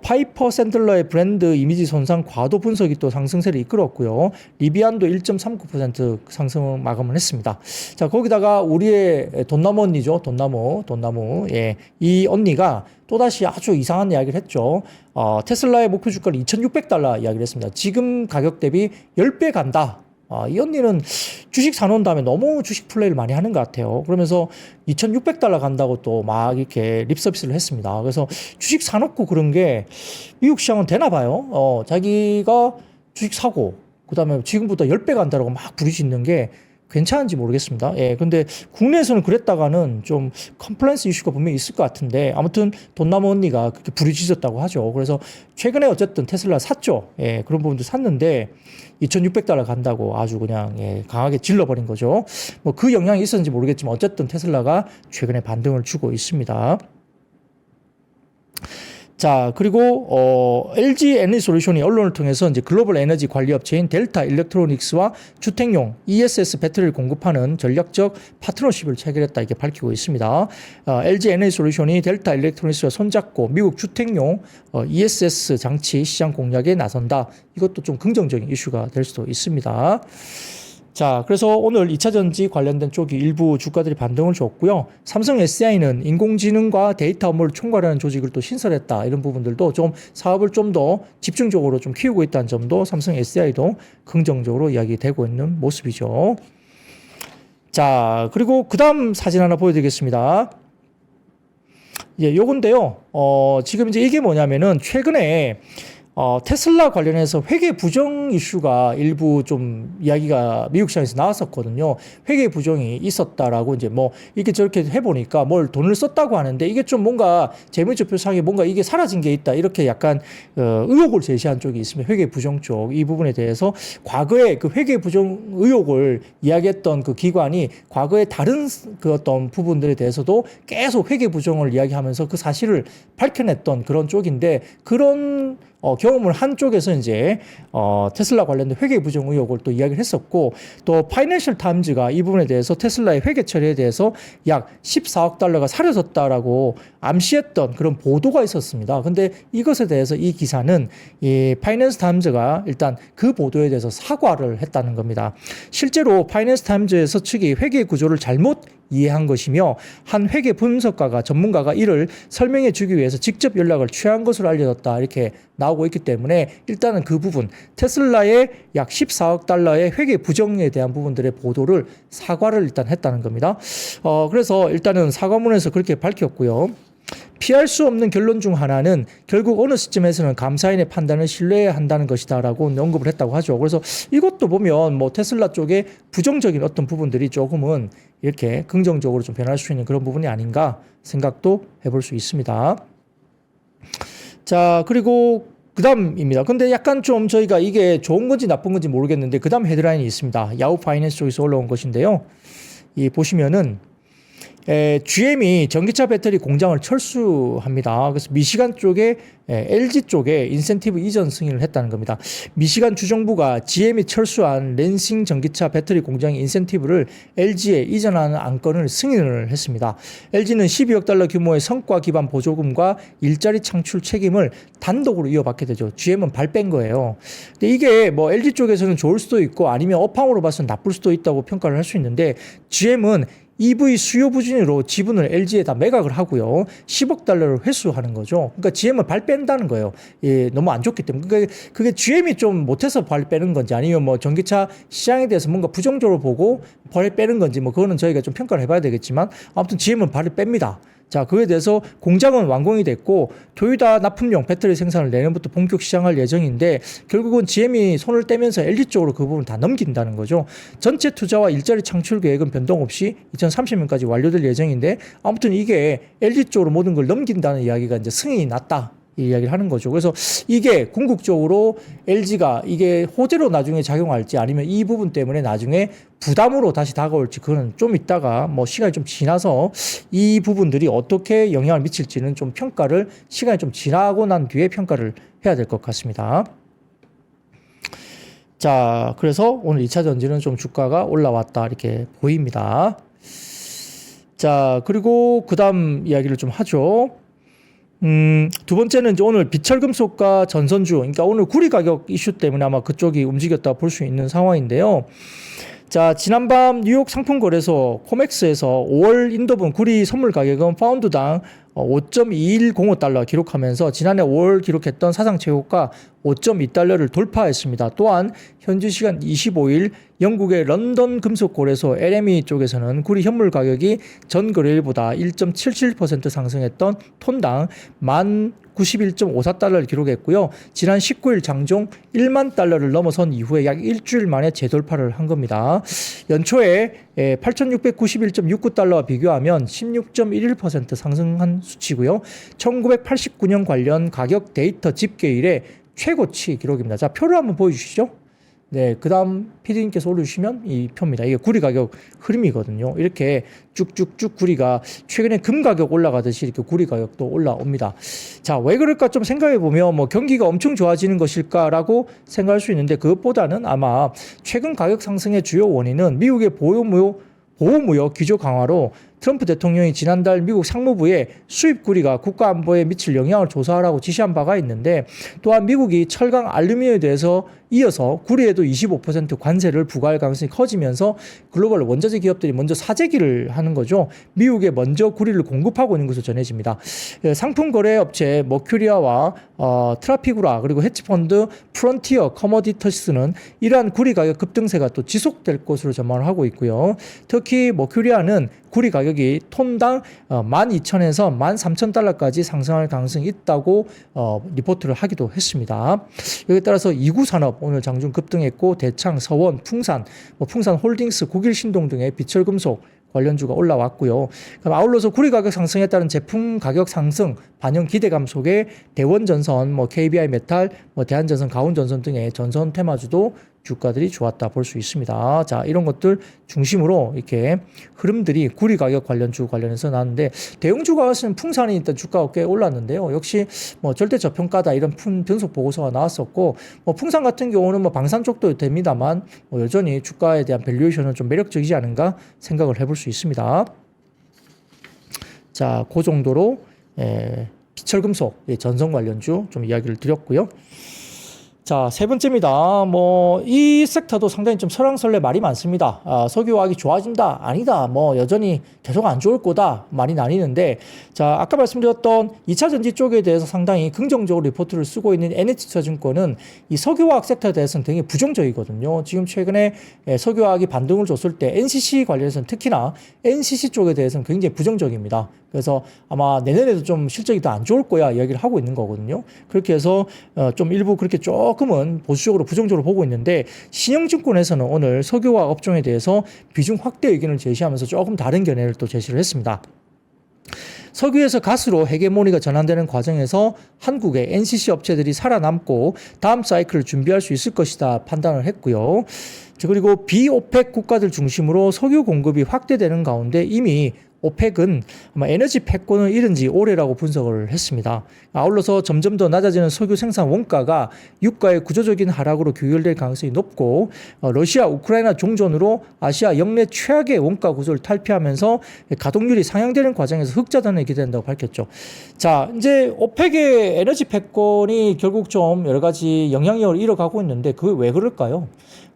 파이퍼 샌들러의 브랜드 이미지 손상 과도 분석이 또 상승세를 이끌었고요. 리비안도 1.39% 상승을 마감을 했습니다. 자, 거기다가 우리의 돈나무 언니죠. 돈나무. 예. 이 언니가 또다시 아주 이상한 이야기를 했죠. 테슬라의 목표 주가를 $2,600 이야기를 했습니다. 지금 가격 대비 10배 간다. 이 언니는 주식 사놓은 다음에 너무 주식 플레이를 많이 하는 것 같아요. 그러면서 $2,600 간다고 또 막 이렇게 립 서비스를 했습니다. 그래서 주식 사놓고 그런 게 미국 시장은 되나 봐요. 자기가 주식 사고 그다음에 지금보다 10배 간다라고 막 부르짖는 게 괜찮은지 모르겠습니다. 예, 근데 국내에서는 그랬다가는 좀 컴플라이언스 이슈가 분명히 있을 것 같은데 아무튼 돈나무 언니가 그렇게 부르짖었다고 하죠. 그래서 최근에 어쨌든 테슬라 샀죠. 예, 그런 부분도 샀는데 $2,600 간다고 아주 그냥 강하게 질러버린 거죠. 뭐 그 영향이 있었는지 모르겠지만 어쨌든 테슬라가 최근에 반등을 주고 있습니다. 자, 그리고 LG 에너지솔루션이 언론을 통해서 이제 글로벌 에너지 관리 업체인 델타 일렉트로닉스와 주택용 ESS 배터리를 공급하는 전략적 파트너십을 체결했다 이렇게 밝히고 있습니다. LG 에너지솔루션이 델타 일렉트로닉스와 손잡고 미국 주택용 ESS 장치 시장 공략에 나선다. 이것도 좀 긍정적인 이슈가 될 수도 있습니다. 자, 그래서 오늘 2차 전지 관련된 쪽이 일부 주가들이 반등을 줬고요. 삼성 SDI는 인공지능과 데이터 업무를 총괄하는 조직을 또 신설했다. 이런 부분들도 좀 사업을 좀 더 집중적으로 좀 키우고 있다는 점도 삼성 SDI도 긍정적으로 이야기되고 있는 모습이죠. 자, 그리고 그 다음 사진 하나 보여드리겠습니다. 예, 요건데요. 지금 이제 이게 뭐냐면은 최근에 테슬라 관련해서 회계 부정 이슈가 일부 좀 이야기가 미국 시장에서 나왔었거든요. 회계 부정이 있었다라고 이제 뭐 이렇게 저렇게 해보니까 뭘 돈을 썼다고 하는데 이게 좀 뭔가 재무제표상에 뭔가 이게 사라진 게 있다. 이렇게 약간 의혹을 제시한 쪽이 있습니다. 회계 부정 쪽. 이 부분에 대해서 과거에 그 회계 부정 의혹을 이야기했던 그 기관이 과거에 다른 그 어떤 부분들에 대해서도 계속 회계 부정을 이야기하면서 그 사실을 밝혀냈던 그런 쪽인데 그런 경험을 한 쪽에서 이제 테슬라 관련된 회계 부정 의혹을 또 이야기를 했었고, 또 파이낸셜 타임즈가 이 부분에 대해서 테슬라의 회계 처리에 대해서 약 14억 달러가 사려졌다라고 암시했던 그런 보도가 있었습니다. 근데 이것에 대해서 이 기사는 이 파이낸스 타임즈가 일단 그 보도에 대해서 사과를 했다는 겁니다. 실제로 파이낸스 타임즈에서 측이 회계 구조를 잘못 이해한 것이며 한 회계 분석가가 전문가가 이를 설명해 주기 위해서 직접 연락을 취한 것으로 알려졌다 이렇게 나오고 있기 때문에 일단은 그 부분 테슬라의 약 14억 달러의 회계 부정에 대한 부분들의 보도를 사과를 일단 했다는 겁니다. 그래서 일단은 사과문에서 그렇게 밝혔고요. 피할 수 없는 결론 중 하나는 결국 어느 시점에서는 감사인의 판단을 신뢰해야 한다는 것이다라고 언급을 했다고 하죠. 그래서 이것도 보면 뭐 테슬라 쪽에 부정적인 어떤 부분들이 조금은 이렇게 긍정적으로 좀 변할 수 있는 그런 부분이 아닌가 생각도 해볼 수 있습니다. 자, 그리고 그 다음입니다. 근데 약간 좀 저희가 이게 좋은 건지 나쁜 건지 모르겠는데 그 다음 헤드라인이 있습니다. 야후 파이낸스 쪽에서 올라온 것인데요. 이 보시면은 GM이 전기차 배터리 공장을 철수합니다. 그래서 미시간 쪽에 LG 쪽에 인센티브 이전 승인을 했다는 겁니다. 미시간 주정부가 GM이 철수한 랜싱 전기차 배터리 공장의 인센티브를 LG에 이전하는 안건을 승인을 했습니다. LG는 12억 달러 규모의 성과 기반 보조금과 일자리 창출 책임을 단독으로 이어받게 되죠. GM은 발 뺀 거예요. 근데 이게 뭐 LG 쪽에서는 좋을 수도 있고 아니면 업황으로 봐서는 나쁠 수도 있다고 평가를 할 수 있는데 GM은 EV 수요 부진으로 지분을 LG에다 매각을 하고요. 10억 달러를 회수하는 거죠. 그러니까 GM은 발 뺀다는 거예요. 예, 너무 안 좋기 때문에. 그러니까 그게 GM이 좀 못해서 발 빼는 건지 아니면 뭐 전기차 시장에 대해서 뭔가 부정적으로 보고 발 빼는 건지 뭐 그거는 저희가 좀 평가를 해봐야 되겠지만 아무튼 GM은 발을 뺍니다. 자, 그에 대해서 공장은 완공이 됐고 토요타 납품용 배터리 생산을 내년부터 본격 시작할 예정인데 결국은 GM이 손을 떼면서 LG 쪽으로 그 부분을 다 넘긴다는 거죠. 전체 투자와 일자리 창출 계획은 변동 없이 2030년까지 완료될 예정인데 아무튼 이게 LG 쪽으로 모든 걸 넘긴다는 이야기가 이제 승인이 났다. 이 이야기를 하는 거죠. 그래서 이게 궁극적으로 LG가 이게 호재로 나중에 작용할지 아니면 이 부분 때문에 나중에 부담으로 다시 다가올지 그거는 좀 있다가 뭐 시간이 좀 지나서 이 부분들이 어떻게 영향을 미칠지는 좀 평가를 시간이 좀 지나고 난 뒤에 평가를 해야 될 것 같습니다. 자, 그래서 오늘 2차 전지는 좀 주가가 올라왔다 이렇게 보입니다. 자, 그리고 그 다음 이야기를 좀 하죠. 두 번째는 이제 오늘 비철금속과 전선주, 그러니까 오늘 구리 가격 이슈 때문에 아마 그쪽이 움직였다 볼 수 있는 상황인데요. 자, 지난밤 뉴욕 상품거래소 코맥스에서 5월 인도분 구리 선물 가격은 파운드당 5.2105달러 기록하면서 지난해 5월 기록했던 사상 최고가 5.2달러를 돌파했습니다. 또한 현지 시간 25일 영국의 런던 금속거래소 LME 쪽에서는 구리 현물 가격이 전 거래일보다 1.77% 상승했던 톤당 1091.54달러를 기록했고요. 지난 19일 장중 1만 달러를 넘어선 이후에 약 일주일 만에 재돌파를 한 겁니다. 연초에 8,691.69달러와 비교하면 16.11% 상승한 수치고요. 1989년 관련 가격 데이터 집계 이래 최고치 기록입니다. 자, 표를 한번 보여주시죠. 네, 그 다음 PD님께서 올려주시면 이 표입니다. 이게 구리 가격 흐름이거든요. 이렇게 쭉쭉쭉 구리가 최근에 금 가격 올라가듯이 이렇게 구리 가격도 올라옵니다. 자, 왜 그럴까 좀 생각해보면 뭐 경기가 엄청 좋아지는 것일까라고 생각할 수 있는데 그것보다는 아마 최근 가격 상승의 주요 원인은 미국의 보호무역 기조 강화로 트럼프 대통령이 지난달 미국 상무부에 수입 구리가 국가 안보에 미칠 영향을 조사하라고 지시한 바가 있는데 또한 미국이 철강 알루미늄에 대해서 이어서 구리에도 25% 관세를 부과할 가능성이 커지면서 글로벌 원자재 기업들이 먼저 사재기를 하는 거죠. 미국에 먼저 구리를 공급하고 있는 것으로 전해집니다. 상품 거래 업체 머큐리아와 트라피구라 그리고 헤지펀드 프론티어 커머디터스는 이러한 구리 가격 급등세가 또 지속될 것으로 전망을 하고 있고요. 특히 머큐리아는 구리 가격이 톤당 12,000에서 13,000달러까지 상승할 가능성이 있다고 리포트를 하기도 했습니다. 여기에 따라서 2구 산업 오늘 장중 급등했고 대창, 서원, 풍산, 풍산 홀딩스, 국일신동 등의 비철금속 관련주가 올라왔고요. 그럼 아울러서 구리 가격 상승에 따른 제품 가격 상승 반영 기대감 속에 대원전선, KBI 메탈, 대한전선, 가온전선 등의 전선 테마주도 주가들이 좋았다 볼 수 있습니다. 자, 이런 것들 중심으로 이렇게 흐름들이 구리 가격 관련주 관련해서 나왔는데 대형주가는 풍산이 일단 주가가 꽤 올랐는데요. 역시 뭐 절대 저평가다 이런 분석 보고서가 나왔었고 뭐 풍산 같은 경우는 뭐 방산 쪽도 됩니다만 뭐 여전히 주가에 대한 밸류에이션은 좀 매력적이지 않은가 생각을 해볼 수 있습니다. 자, 그 정도로 비철금속 전선 관련주 좀 이야기를 드렸고요. 자, 세 번째입니다. 이 섹터도 상당히 좀 설왕설래 말이 많습니다. 석유화학이 좋아진다, 아니다, 여전히 계속 안 좋을 거다, 말이 나뉘는데, 자, 아까 말씀드렸던 2차 전지 쪽에 대해서 상당히 긍정적으로 리포트를 쓰고 있는 NH투자증권은 이 석유화학 섹터에 대해서는 되게 부정적이거든요. 지금 최근에 석유화학이 반등을 줬을 때 NCC 관련해서는 특히나 NCC 쪽에 대해서는 굉장히 부정적입니다. 그래서 아마 내년에도 좀 실적이 더 안 좋을 거야 이야기를 하고 있는 거거든요. 그렇게 해서 좀 일부 그렇게 조금은 보수적으로 부정적으로 보고 있는데 신영증권에서는 오늘 석유화학 업종에 대해서 비중 확대 의견을 제시하면서 조금 다른 견해를 또 제시를 했습니다. 석유에서 가스로 헤게모니가 전환되는 과정에서 한국의 NCC 업체들이 살아남고 다음 사이클을 준비할 수 있을 것이다 판단을 했고요. 그리고 비오펙 국가들 중심으로 석유 공급이 확대되는 가운데 이미 오펙은 아마 에너지 패권을 잃은 지 오래라고 분석을 했습니다. 아울러서 점점 더 낮아지는 석유 생산 원가가 유가의 구조적인 하락으로 규율될 가능성이 높고 러시아, 우크라이나 종전으로 아시아 역내 최악의 원가 구조를 탈피하면서 가동률이 상향되는 과정에서 흑자단을 기대한다고 밝혔죠. 자, 이제 오펙의 에너지 패권이 결국 좀 여러 가지 영향력을 잃어가고 있는데 그게 왜 그럴까요?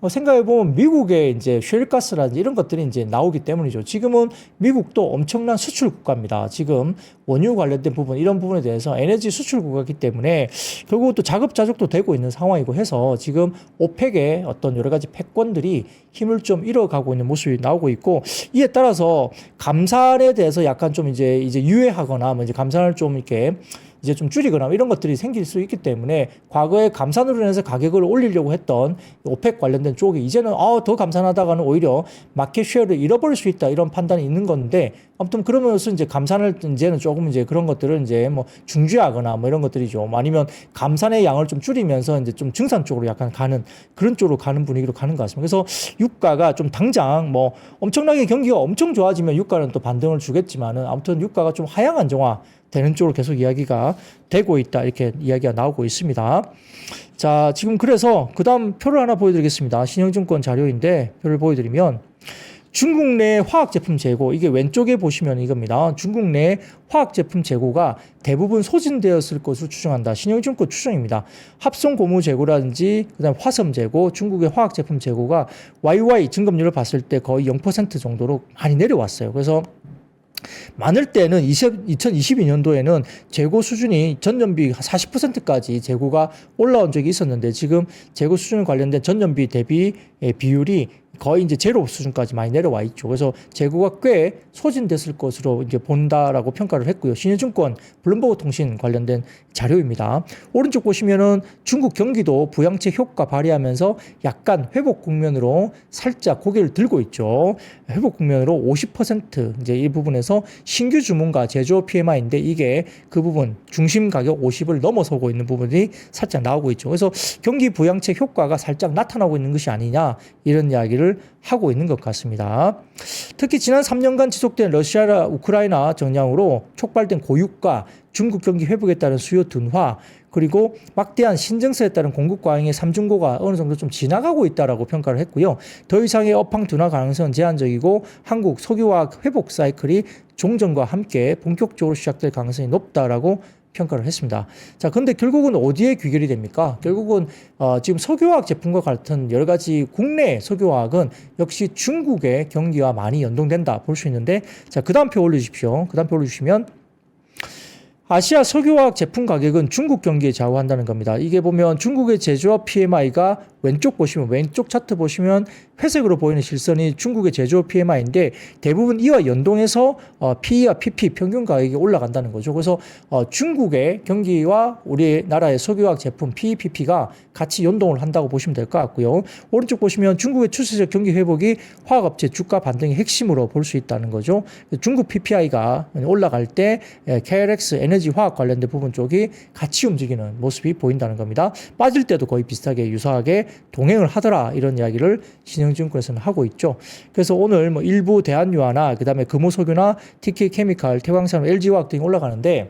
생각해보면 미국의 이제 셰일가스라든지 이런 것들이 이제 나오기 때문이죠. 지금은 미국도 엄청난 수출 국가입니다. 지금 원유 관련된 부분, 이런 부분에 대해서 에너지 수출 국가이기 때문에 결국 또 자급자족도 되고 있는 상황이고 해서 지금 오펙의 어떤 여러 가지 패권들이 힘을 좀 잃어가고 있는 모습이 나오고 있고 이에 따라서 감산에 대해서 약간 좀 이제 유예하거나 이제 감산을 좀 이렇게 이제 좀 줄이거나 이런 것들이 생길 수 있기 때문에 과거에 감산으로 인해서 가격을 올리려고 했던 오펙 관련된 쪽이 이제는 더 감산하다가는 오히려 마켓 쉐어를 잃어버릴 수 있다 이런 판단이 있는 건데 아무튼 그러면서 이제 감산을 이제는 조금 이제 그런 것들을 이제 중지하거나 이런 것들이죠. 아니면 감산의 양을 좀 줄이면서 이제 좀 증산 쪽으로 약간 가는 그런 쪽으로 가는 분위기로 가는 것 같습니다. 그래서 유가가 좀 당장 엄청나게 경기가 엄청 좋아지면 유가는 또 반등을 주겠지만은 아무튼 유가가 좀 하향 안정화 되는 쪽으로 계속 이야기가 되고 있다. 이렇게 이야기가 나오고 있습니다. 자, 지금 그래서 그 다음 표를 하나 보여드리겠습니다. 신영증권 자료인데 표를 보여드리면 중국 내 화학제품 재고, 이게 왼쪽에 보시면 이겁니다. 중국 내 화학제품 재고가 대부분 소진되었을 것으로 추정한다. 신영증권 추정입니다. 합성 고무 재고라든지 그다음 화섬 재고, 중국의 화학제품 재고가 YY 증감률을 봤을 때 거의 0% 정도로 많이 내려왔어요. 그래서 많을 때는 2022년도에는 재고 수준이 전년비 40%까지 재고가 올라온 적이 있었는데 지금 재고 수준 관련된 전년비 대비 비율이 거의 이제 제로 수준까지 많이 내려와 있죠. 그래서 재고가 꽤 소진됐을 것으로 이제 본다라고 평가를 했고요. 신한증권 블룸버그 통신 관련된 자료입니다. 오른쪽 보시면은 중국 경기도 부양책 효과 발휘하면서 약간 회복 국면으로 살짝 고개를 들고 있죠. 회복 국면으로 50% 이제 이 부분에서 신규 주문과 제조업 PMI인데 이게 그 부분 중심 가격 50을 넘어서고 있는 부분이 살짝 나오고 있죠. 그래서 경기 부양책 효과가 살짝 나타나고 있는 것이 아니냐 이런 이야기를 하고 있는 것 같습니다. 특히 지난 3년간 지속된 러시아, 우크라이나 전쟁으로 촉발된 고유가, 중국 경기 회복에 따른 수요 둔화, 그리고 막대한 신증세에 따른 공급 과잉의 삼중고가 어느 정도 좀 지나가고 있다라고 평가를 했고요. 더 이상의 업황 둔화 가능성은 제한적이고 한국 석유화학 회복 사이클이 종전과 함께 본격적으로 시작될 가능성이 높다라고 평가를 했습니다. 자, 근데 결국은 어디에 귀결이 됩니까? 결국은 지금 석유화학 제품과 같은 여러 가지 국내 석유화학은 역시 중국의 경기와 많이 연동된다 볼 수 있는데, 자, 그 다음 표 올려주십시오. 그 다음 표 올려주시면 아시아 석유화학 제품 가격은 중국 경기에 좌우한다는 겁니다. 이게 보면 중국의 제조업 PMI가 왼쪽 보시면, 왼쪽 차트 보시면 회색으로 보이는 실선이 중국의 제조업 PMI인데 대부분 이와 연동해서 PE와 PP 평균 가격이 올라간다는 거죠. 그래서 중국의 경기와 우리나라의 석유화학 제품 PE, PP가 같이 연동을 한다고 보시면 될 것 같고요. 오른쪽 보시면 중국의 추세적 경기 회복이 화학업체 주가 반등의 핵심으로 볼 수 있다는 거죠. 중국 PPI가 올라갈 때 KLX 에너지 화학 관련된 부분 쪽이 같이 움직이는 모습이 보인다는 겁니다. 빠질 때도 거의 비슷하게 유사하게 동행을 하더라 이런 이야기를 신영증권에서는 하고 있죠. 그래서 오늘 뭐 일부 대한유화나 그다음에 금호석유나 TK케미칼, 태광산업, LG화학 등이 올라가는데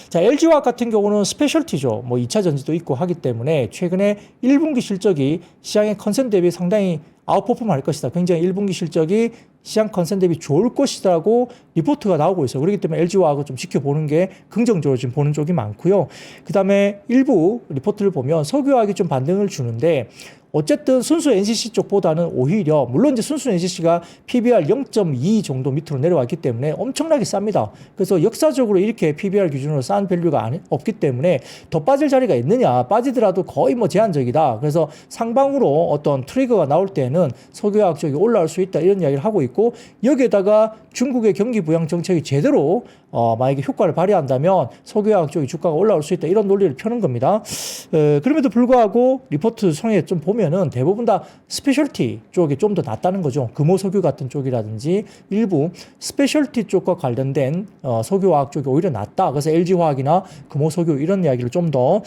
자, LG화학 같은 경우는 스페셜티죠. 뭐 2차 전지도 있고 하기 때문에 최근에 1분기 실적이 시장의 컨센 대비 상당히 아웃퍼폼 할 것이다. 굉장히 1분기 실적이 시장 컨센 대비 좋을 것이라고 리포트가 나오고 있어요. 그렇기 때문에 LG화학을 좀 지켜보는 게 긍정적으로 지금 보는 쪽이 많고요. 그 다음에 일부 리포트를 보면 석유화학이 좀 반등을 주는데 어쨌든 순수 NCC 쪽보다는 오히려 물론 이제 순수 NCC가 PBR 0.2 정도 밑으로 내려왔기 때문에 엄청나게 쌉니다. 그래서 역사적으로 이렇게 PBR 기준으로 싼 밸류가 없기 때문에 더 빠질 자리가 있느냐, 빠지더라도 거의 뭐 제한적이다. 그래서 상방으로 어떤 트리거가 나올 때는 석유화학 쪽이 올라올 수 있다 이런 이야기를 하고 있고 여기에다가 중국의 경기 부양 정책이 제대로 만약에 효과를 발휘한다면 석유화학 쪽이 주가가 올라올 수 있다 이런 논리를 펴는 겁니다. 그럼에도 불구하고 리포트 성에 좀 보면은 대부분 다 스페셜티 쪽이 좀 더 낫다는 거죠. 금호석유 같은 쪽이라든지 일부 스페셜티 쪽과 관련된 석유화학 쪽이 오히려 낫다. 그래서 LG화학이나 금호석유 이런 이야기를 좀 더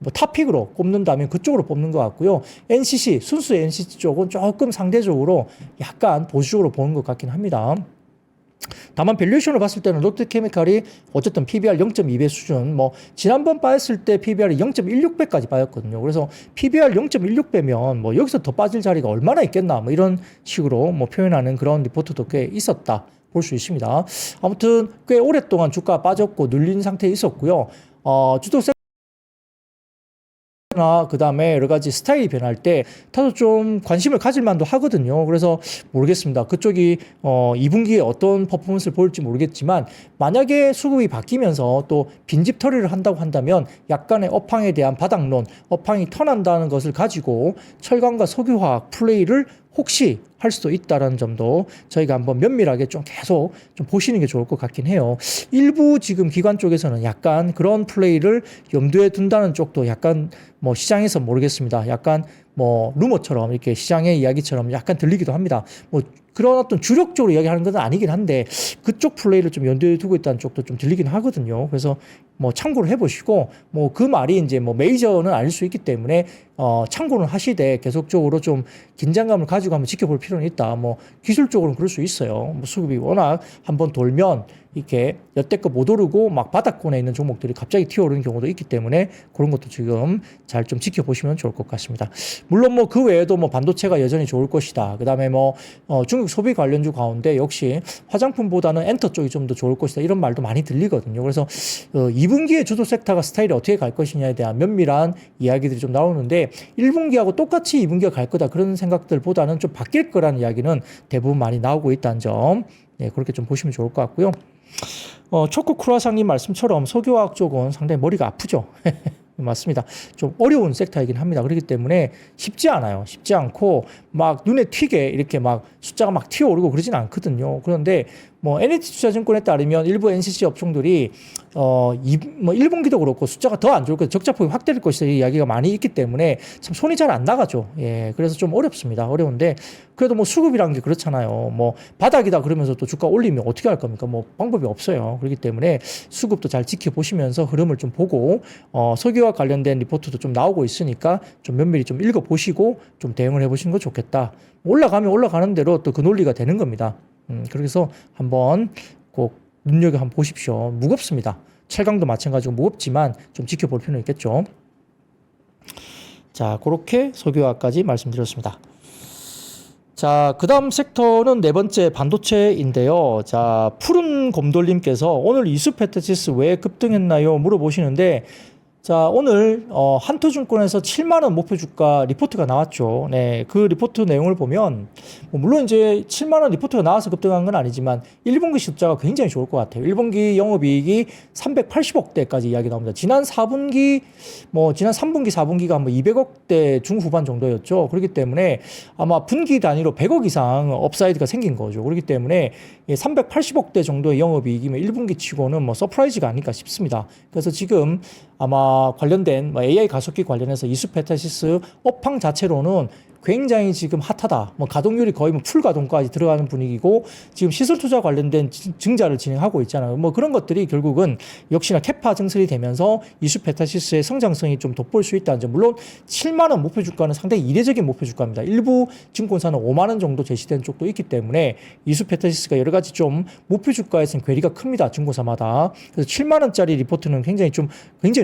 뭐 탑픽으로 꼽는다면 그쪽으로 뽑는 것 같고요. NCC, 순수 NCC 쪽은 조금 상대적으로 약간 보수적으로 보는 것 같긴 합니다. 다만 밸류에이션을 봤을 때는 롯데케미칼이 어쨌든 PBR 0.2배 수준, 뭐 지난번 빠졌을 때 PBR이 0.16배까지 빠졌거든요. 그래서 PBR 0.16배면 뭐 여기서 더 빠질 자리가 얼마나 있겠나, 뭐 이런 식으로 뭐 표현하는 그런 리포트도 꽤 있었다 볼 수 있습니다. 아무튼 꽤 오랫동안 주가 빠졌고 눌린 상태에 있었고요. 주도 그 다음에 여러 가지 스타일이 변할 때 다소 좀 관심을 가질 만도 하거든요. 그래서 모르겠습니다. 그쪽이 2분기에 어떤 퍼포먼스를 보일지 모르겠지만 만약에 수급이 바뀌면서 또 빈집 처리를 한다고 한다면 약간의 업황에 대한 바닥론, 업황이 턴한다는 것을 가지고 철강과 석유화학 플레이를 혹시 할 수도 있다는 점도 저희가 한번 면밀하게 좀 계속 좀 보시는 게 좋을 것 같긴 해요. 일부 지금 기관 쪽에서는 약간 그런 플레이를 염두에 둔다는 쪽도 약간 뭐 시장에서 모르겠습니다. 약간 뭐 루머처럼 이렇게 시장의 이야기처럼 약간 들리기도 합니다. 뭐 그런 어떤 주력적으로 이야기하는 건 아니긴 한데 그쪽 플레이를 좀 염두에 두고 있다는 쪽도 좀 들리긴 하거든요. 그래서 뭐 참고를 해보시고 뭐 그 말이 이제 뭐 메이저는 아닐 수 있기 때문에 참고는 하시되 계속적으로 좀 긴장감을 가지고 한번 지켜볼 필요는 있다. 뭐 기술적으로는 그럴 수 있어요. 뭐 수급이 워낙 한번 돌면 이렇게 여태껏 못 오르고 막 바닥권에 있는 종목들이 갑자기 튀어오르는 경우도 있기 때문에 그런 것도 지금 잘 좀 지켜보시면 좋을 것 같습니다. 물론 뭐 그 외에도 뭐 반도체가 여전히 좋을 것이다. 그 다음에 뭐 중국 소비 관련주 가운데 역시 화장품보다는 엔터 쪽이 좀 더 좋을 것이다. 이런 말도 많이 들리거든요. 그래서 2분기에 주도 섹터가 스타일이 어떻게 갈 것이냐에 대한 면밀한 이야기들이 좀 나오는데 1분기하고 똑같이 2분기가 갈 거다. 그런 생각들보다는 좀 바뀔 거라는 이야기는 대부분 많이 나오고 있다는 점. 네, 그렇게 좀 보시면 좋을 것 같고요. 초코 크루아상님 말씀처럼 석유화학 쪽은 상당히 머리가 아프죠. 맞습니다. 좀 어려운 섹터이긴 합니다. 그렇기 때문에 쉽지 않아요. 쉽지 않고 막 눈에 튀게 이렇게 막 숫자가 막 튀어오르고 그러진 않거든요. 그런데 뭐 NH투자증권에 따르면 일부 NCC 업종들이 뭐 1분기도 그렇고 숫자가 더 안 좋을 것이다. 적자폭이 확대될 것이다. 이 이야기가 많이 있기 때문에 참 손이 잘 안 나가죠. 예. 그래서 좀 어렵습니다. 어려운데 그래도 뭐 수급이라는 게 그렇잖아요. 뭐 바닥이다 그러면서 또 주가 올리면 어떻게 할 겁니까? 뭐 방법이 없어요. 그렇기 때문에 수급도 잘 지켜보시면서 흐름을 좀 보고 석유와 관련된 리포트도 좀 나오고 있으니까 좀 면밀히 좀 읽어보시고 좀 대응을 해보시는 거 좋겠다. 올라가면 올라가는 대로 또 그 논리가 되는 겁니다. 그래서 한번 꼭 눈여겨 한번 보십시오. 무겁습니다. 철강도 마찬가지고 무겁지만 좀 지켜볼 필요는 있겠죠. 자, 그렇게 석유화까지 말씀드렸습니다. 자, 그 다음 섹터는 네 번째 반도체인데요. 자, 푸른 곰돌님께서 오늘 이수페트시스 왜 급등했나요? 물어보시는데 자, 오늘 한토증권에서 7만 원 목표 주가 리포트가 나왔죠. 네, 그 리포트 내용을 보면 물론 이제 7만 원 리포트가 나와서 급등한 건 아니지만 1분기 숫자가 굉장히 좋을 것 같아요. 1분기 영업이익이 380억대까지 이야기 나옵니다. 지난 4분기 지난 3분기 4분기가 뭐 200억대 중후반 정도였죠. 그렇기 때문에 아마 분기 단위로 100억 이상 업사이드가 생긴 거죠. 그렇기 때문에 380억대 정도의 영업이익이면 1분기 치고는 뭐 서프라이즈가 아닐까 싶습니다. 그래서 지금 아마 관련된 AI 가속기 관련해서 이수페타시스 업황 자체로는 굉장히 지금 핫하다. 가동률이 거의 풀 가동까지 들어가는 분위기고 지금 시설 투자 관련된 증자를 진행하고 있잖아요. 그런 것들이 결국은 역시나 캐파 증설이 되면서 이수페타시스의 성장성이 좀 돋보일 수 있다는 점. 물론 7만 원 목표 주가는 상당히 이례적인 목표 주가입니다. 일부 증권사는 5만 원 정도 제시된 쪽도 있기 때문에 이수페타시스가 여러 가지 좀 목표 주가에서는 괴리가 큽니다. 증권사마다. 그래서 7만 원짜리 리포트는 굉장히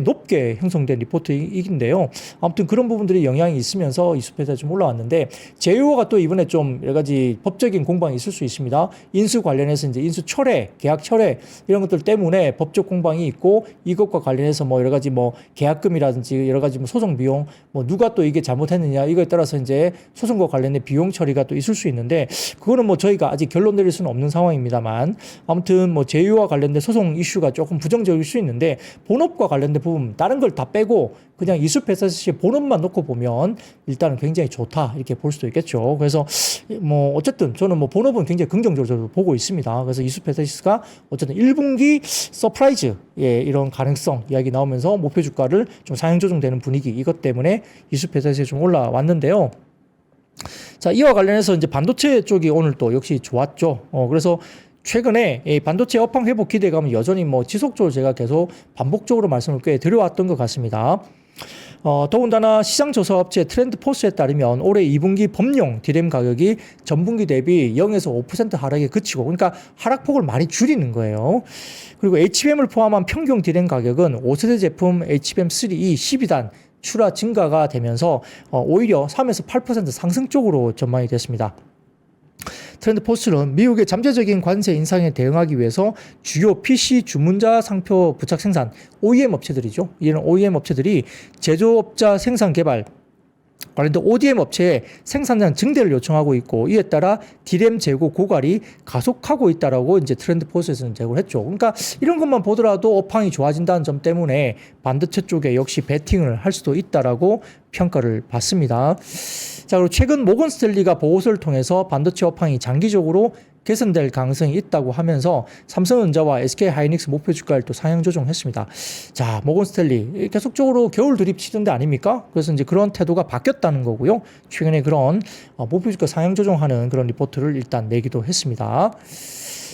높게 형성된 리포트이긴데요. 아무튼 그런 부분들이 영향이 있으면서 이수페타 좀 올라왔는데 제휴가 또 이번에 좀 여러 가지 법적인 공방이 있을 수 있습니다. 인수 관련해서 이제 인수 철회, 계약 철회 이런 것들 때문에 법적 공방이 있고 이것과 관련해서 여러 가지 계약금이라든지 여러 가지 소송 비용 누가 또 이게 잘못했느냐 이거에 따라서 이제 소송과 관련된 비용 처리가 또 있을 수 있는데 그거는 저희가 아직 결론 내릴 수는 없는 상황입니다만 아무튼 제휴와 관련된 소송 이슈가 조금 부정적일 수 있는데 본업과 관련된 부분 다른 걸 다 빼고 그냥 이수페타시스의 본업만 놓고 보면 일단은 굉장히 좋다 이렇게 볼 수도 있겠죠. 그래서 어쨌든 저는 본업은 굉장히 긍정적으로 보고 있습니다. 그래서 이수페타시스가 어쨌든 1분기 서프라이즈 이런 가능성 이야기 나오면서 목표 주가를 좀 상향 조정되는 분위기 이것 때문에 이수페타시스 좀 올라왔는데요. 자, 이와 관련해서 이제 반도체 쪽이 오늘 또 역시 좋았죠. 그래서 최근에 이 반도체 업황 회복 기대감은 여전히 지속적으로 제가 계속 반복적으로 말씀을 꽤 드려왔던 것 같습니다. 더군다나 시장 조사 업체 트렌드 포스에 따르면 올해 2분기 범용 디램 가격이 전분기 대비 0에서 5% 하락에 그치고 그러니까 하락폭을 많이 줄이는 거예요. 그리고 HBM을 포함한 평균 디램 가격은 5세대 제품 HBM3E 12단 출하 증가가 되면서 오히려 3에서 8% 상승 쪽으로 전망이 됐습니다. 트렌드 포스트는 미국의 잠재적인 관세 인상에 대응하기 위해서 주요 PC 주문자 상표 부착 생산 OEM 업체들이죠. 이는 OEM 업체들이 제조업자 생산 개발 관련된 ODM 업체에 생산량 증대를 요청하고 있고 이에 따라 디램 재고 고갈이 가속하고 있다라고 이제 트렌드 포스에서는 제고를 했죠. 그러니까 이런 것만 보더라도 업황이 좋아진다는 점 때문에 반도체 쪽에 역시 베팅을 할 수도 있다라고 평가를 받습니다. 자, 그리고 최근 모건 스탠리가 보고서를 통해서 반도체 업황이 장기적으로 개선될 가능성이 있다고 하면서 삼성전자와 SK하이닉스 목표 주가를 또 상향 조정했습니다. 자, 모건 스탠리 계속적으로 겨울 드립 치던데 아닙니까? 그래서 이제 그런 태도가 바뀌었다는 거고요. 최근에 그런 목표 주가 상향 조정하는 그런 리포트를 일단 내기도 했습니다.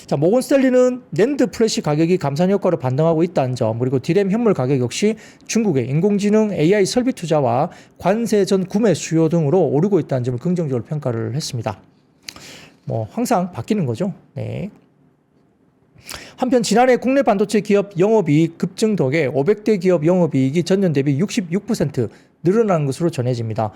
자, 모건 스탠리는 낸드 플래시 가격이 감산 효과로 반등하고 있다는 점, 그리고 디램 현물 가격 역시 중국의 인공지능 AI 설비 투자와 관세 전 구매 수요 등으로 오르고 있다는 점을 긍정적으로 평가를 했습니다. 항상 바뀌는 거죠. 네. 한편 지난해 국내 반도체 기업 영업이익 급증 덕에 500대 기업 영업이익이 전년 대비 66% 늘어난 것으로 전해집니다.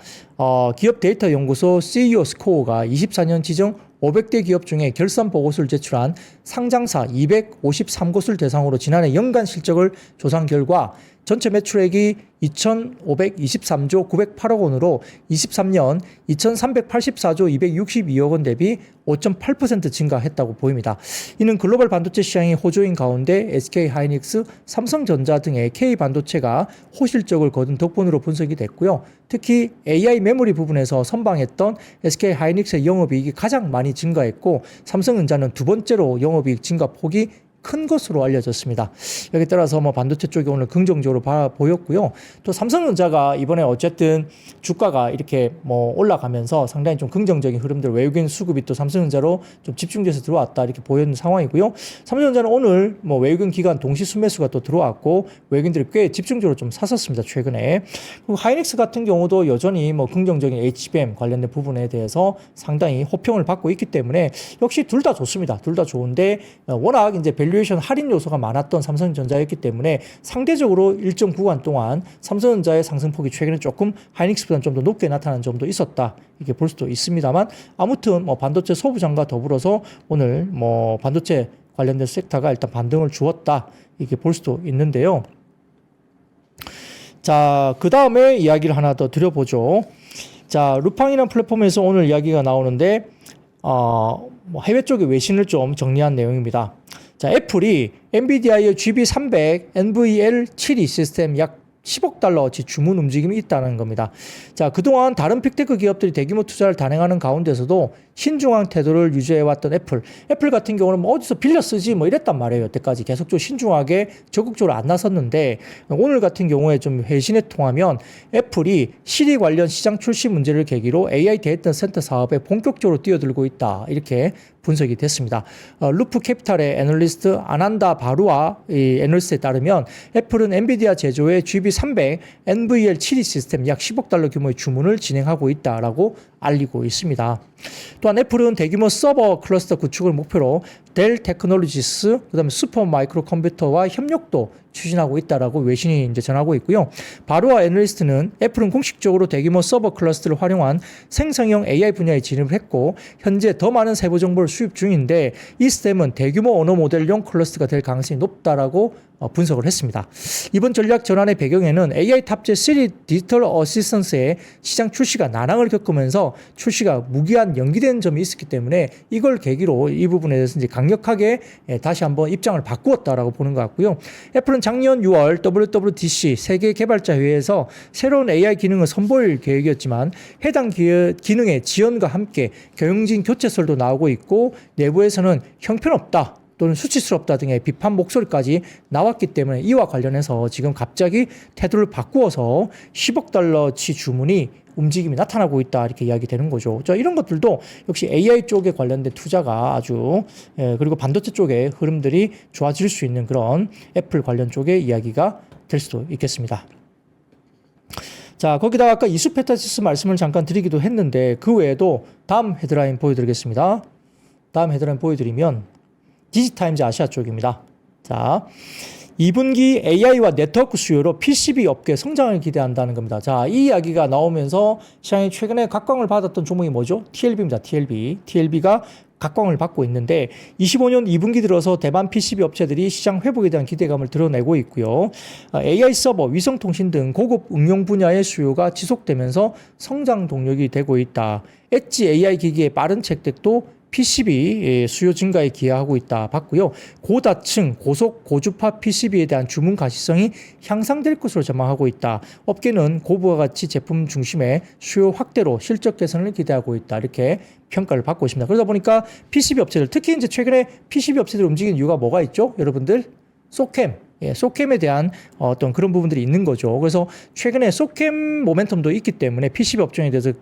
기업 데이터 연구소 CEO 스코어가 24년 지정 500대 기업 중에 결산 보고서를 제출한 상장사 253곳을 대상으로 지난해 연간 실적을 조사한 결과 전체 매출액이 2,523조 908억 원으로 23년 2,384조 262억 원 대비 5.8% 증가했다고 보입니다. 이는 글로벌 반도체 시장이 호조인 가운데 SK하이닉스, 삼성전자 등의 K반도체가 호실적을 거둔 덕분으로 분석이 됐고요. 특히 AI 메모리 부분에서 선방했던 SK하이닉스의 영업이익이 가장 많이 증가했고 삼성전자는 두 번째로 영업이익 증가 폭이 큰 것으로 알려졌습니다. 여기에 따라서 반도체 쪽이 오늘 긍정적으로 보였고요. 또 삼성전자가 이번에 어쨌든 주가가 이렇게 올라가면서 상당히 좀 긍정적인 흐름들, 외국인 수급이 또 삼성전자로 좀 집중돼서 들어왔다 이렇게 보이는 상황이고요. 삼성전자는 오늘 외국인 기관 동시 순매수가 또 들어왔고 외국인들이 꽤 집중적으로 좀 샀었습니다. 최근에. 그리고 하이닉스 같은 경우도 여전히 긍정적인 HBM 관련된 부분에 대해서 상당히 호평을 받고 있기 때문에 역시 둘 다 좋습니다. 둘 다 좋은데 워낙 이제 밸류에이션 할인 요소가 많았던 삼성전자였기 때문에 상대적으로 일정 구간 동안 삼성전자의 상승폭이 최근에 조금 하이닉스보다는 좀 더 높게 나타난 점도 있었다. 이렇게 볼 수도 있습니다만 아무튼 반도체 소부장과 더불어서 오늘 반도체 관련된 섹터가 일단 반등을 주었다. 이렇게 볼 수도 있는데요. 자, 그 다음에 이야기를 하나 더 드려보죠. 자, 루팡이라는 플랫폼에서 오늘 이야기가 나오는데, 뭐 해외 쪽의 외신을 좀 정리한 내용입니다. 자, 애플이 엔비디아의 GB300 NVL72 시스템 약 10억 달러어치 주문 움직임이 있다는 겁니다. 자, 그동안 다른 빅테크 기업들이 대규모 투자를 단행하는 가운데서도 신중한 태도를 유지해왔던 애플 같은 경우는 뭐 어디서 빌려 쓰지 뭐 이랬단 말이에요. 여태까지 계속적으로 신중하게 적극적으로 안 나섰는데, 오늘 같은 경우에 좀 회신에 통하면 애플이 시리 관련 시장 출시 문제를 계기로 AI 데이터 센터 사업에 본격적으로 뛰어들고 있다, 이렇게 분석이 됐습니다. 루프 캐피탈의 애널리스트 아난다 바루아 애널리스트에 따르면 애플은 엔비디아 제조의 GB300 NVL72 시스템 약 10억 달러 규모의 주문을 진행하고 있다라고 알리고 있습니다. 또한 애플은 대규모 서버 클러스터 구축을 목표로 델 테크놀로지스, 그다음에 슈퍼 마이크로 컴퓨터와 협력도 추진하고 있다라고 외신이 이제 전하고 있고요. 바로와 애널리스트는 애플은 공식적으로 대규모 서버 클러스터를 활용한 생성형 AI 분야에 진입을 했고, 현재 더 많은 세부 정보를 수입 중인데 이 시스템은 대규모 언어 모델용 클러스터가 될 가능성이 높다라고 분석을 했습니다. 이번 전략 전환의 배경에는 AI 탑재 시리 디지털 어시스턴스의 시장 출시가 난항을 겪으면서 출시가 무기한 연기된 점이 있었기 때문에 이걸 계기로 이 부분에 대해서 이제 강력하게 다시 한번 입장을 바꾸었다라고 보는 것 같고요. 애플은 작년 6월 WWDC 세계 개발자 회의에서 새로운 AI 기능을 선보일 계획이었지만 해당 기능의 지연과 함께 경영진 교체설도 나오고 있고, 내부에서는 형편없다 또는 수치스럽다 등의 비판 목소리까지 나왔기 때문에 이와 관련해서 지금 갑자기 태도를 바꾸어서 10억 달러치 주문이 움직임이 나타나고 있다, 이렇게 이야기되는 거죠. 자, 이런 것들도 역시 AI 쪽에 관련된 투자가 아주 그리고 반도체 쪽의 흐름들이 좋아질 수 있는 그런 애플 관련 쪽의 이야기가 될 수도 있겠습니다. 자, 거기다가 아까 이수페타시스 말씀을 잠깐 드리기도 했는데 그 외에도 다음 헤드라인 보여드리겠습니다. 다음 헤드라인 보여드리면 디지타임즈 아시아 쪽입니다. 자, 2분기 AI와 네트워크 수요로 PCB 업계 성장을 기대한다는 겁니다. 자, 이 이야기가 나오면서 시장이 최근에 각광을 받았던 종목이 뭐죠? TLB입니다. TLB가 각광을 받고 있는데 25년 2분기 들어서 대만 PCB 업체들이 시장 회복에 대한 기대감을 드러내고 있고요. AI 서버, 위성통신 등 고급 응용 분야의 수요가 지속되면서 성장 동력이 되고 있다. 엣지 AI 기기의 빠른 채택도 PCB 수요 증가에 기여하고 있다 봤고요. 고다층, 고속, 고주파 PCB에 대한 주문 가시성이 향상될 것으로 전망하고 있다. 업계는 고부가 가치 제품 중심의 수요 확대로 실적 개선을 기대하고 있다, 이렇게 평가를 받고 있습니다. 그러다 보니까 PCB 업체들, 특히 이제 최근에 PCB 업체들이 움직이는 이유가 뭐가 있죠? 여러분들, 소캠에 대한 어떤 그런 부분들이 있는 거죠. 그래서 최근에 소캠 모멘텀도 있기 때문에 PCB 업종에 대해서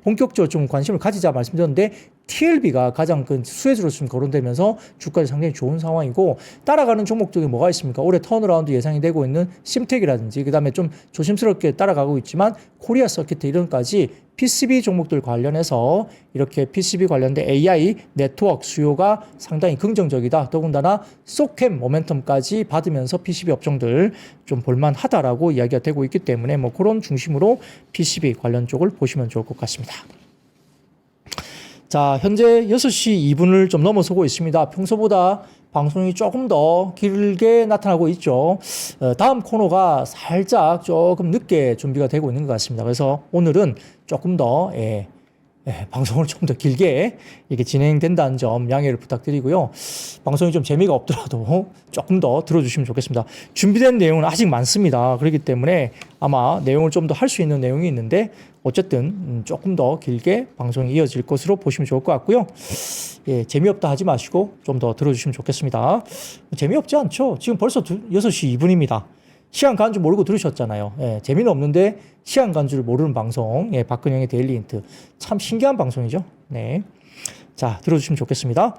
본격적으로 좀 관심을 가지자 말씀드렸는데, TLB가 가장 큰 수혜주로 좀 거론되면서 주가가 상당히 좋은 상황이고, 따라가는 종목 중에 뭐가 있습니까? 올해 턴어라운드 예상이 되고 있는 심텍이라든지, 그 다음에 좀 조심스럽게 따라가고 있지만 코리아 서킷 이런까지 PCB 종목들 관련해서 이렇게 PCB 관련된 AI 네트워크 수요가 상당히 긍정적이다. 더군다나 소캠 모멘텀까지 받으면서 PCB 업종들 좀 볼만하다라고 이야기가 되고 있기 때문에 뭐 그런 중심으로 PCB 관련 쪽을 보시면 좋을 것 같습니다. 자, 현재 6시 2분을 좀 넘어서고 있습니다. 평소보다 방송이 조금 더 길게 나타나고 있죠. 다음 코너가 살짝 조금 늦게 준비가 되고 있는 것 같습니다. 그래서 오늘은 조금 더 방송을 좀 더 길게 이렇게 진행된다는 점 양해를 부탁드리고요. 방송이 좀 재미가 없더라도 조금 더 들어주시면 좋겠습니다. 준비된 내용은 아직 많습니다. 그렇기 때문에 아마 내용을 좀 더 할 수 있는 내용이 있는데 어쨌든 조금 더 길게 방송이 이어질 것으로 보시면 좋을 것 같고요. 재미없다 하지 마시고 좀 더 들어주시면 좋겠습니다. 재미없지 않죠? 지금 벌써 6시 2분입니다. 시간 가는 줄 모르고 들으셨잖아요. 재미는 없는데 시간 가는 줄 모르는 방송. 박근영의 데일리 힌트. 참 신기한 방송이죠. 네. 자, 들어주시면 좋겠습니다.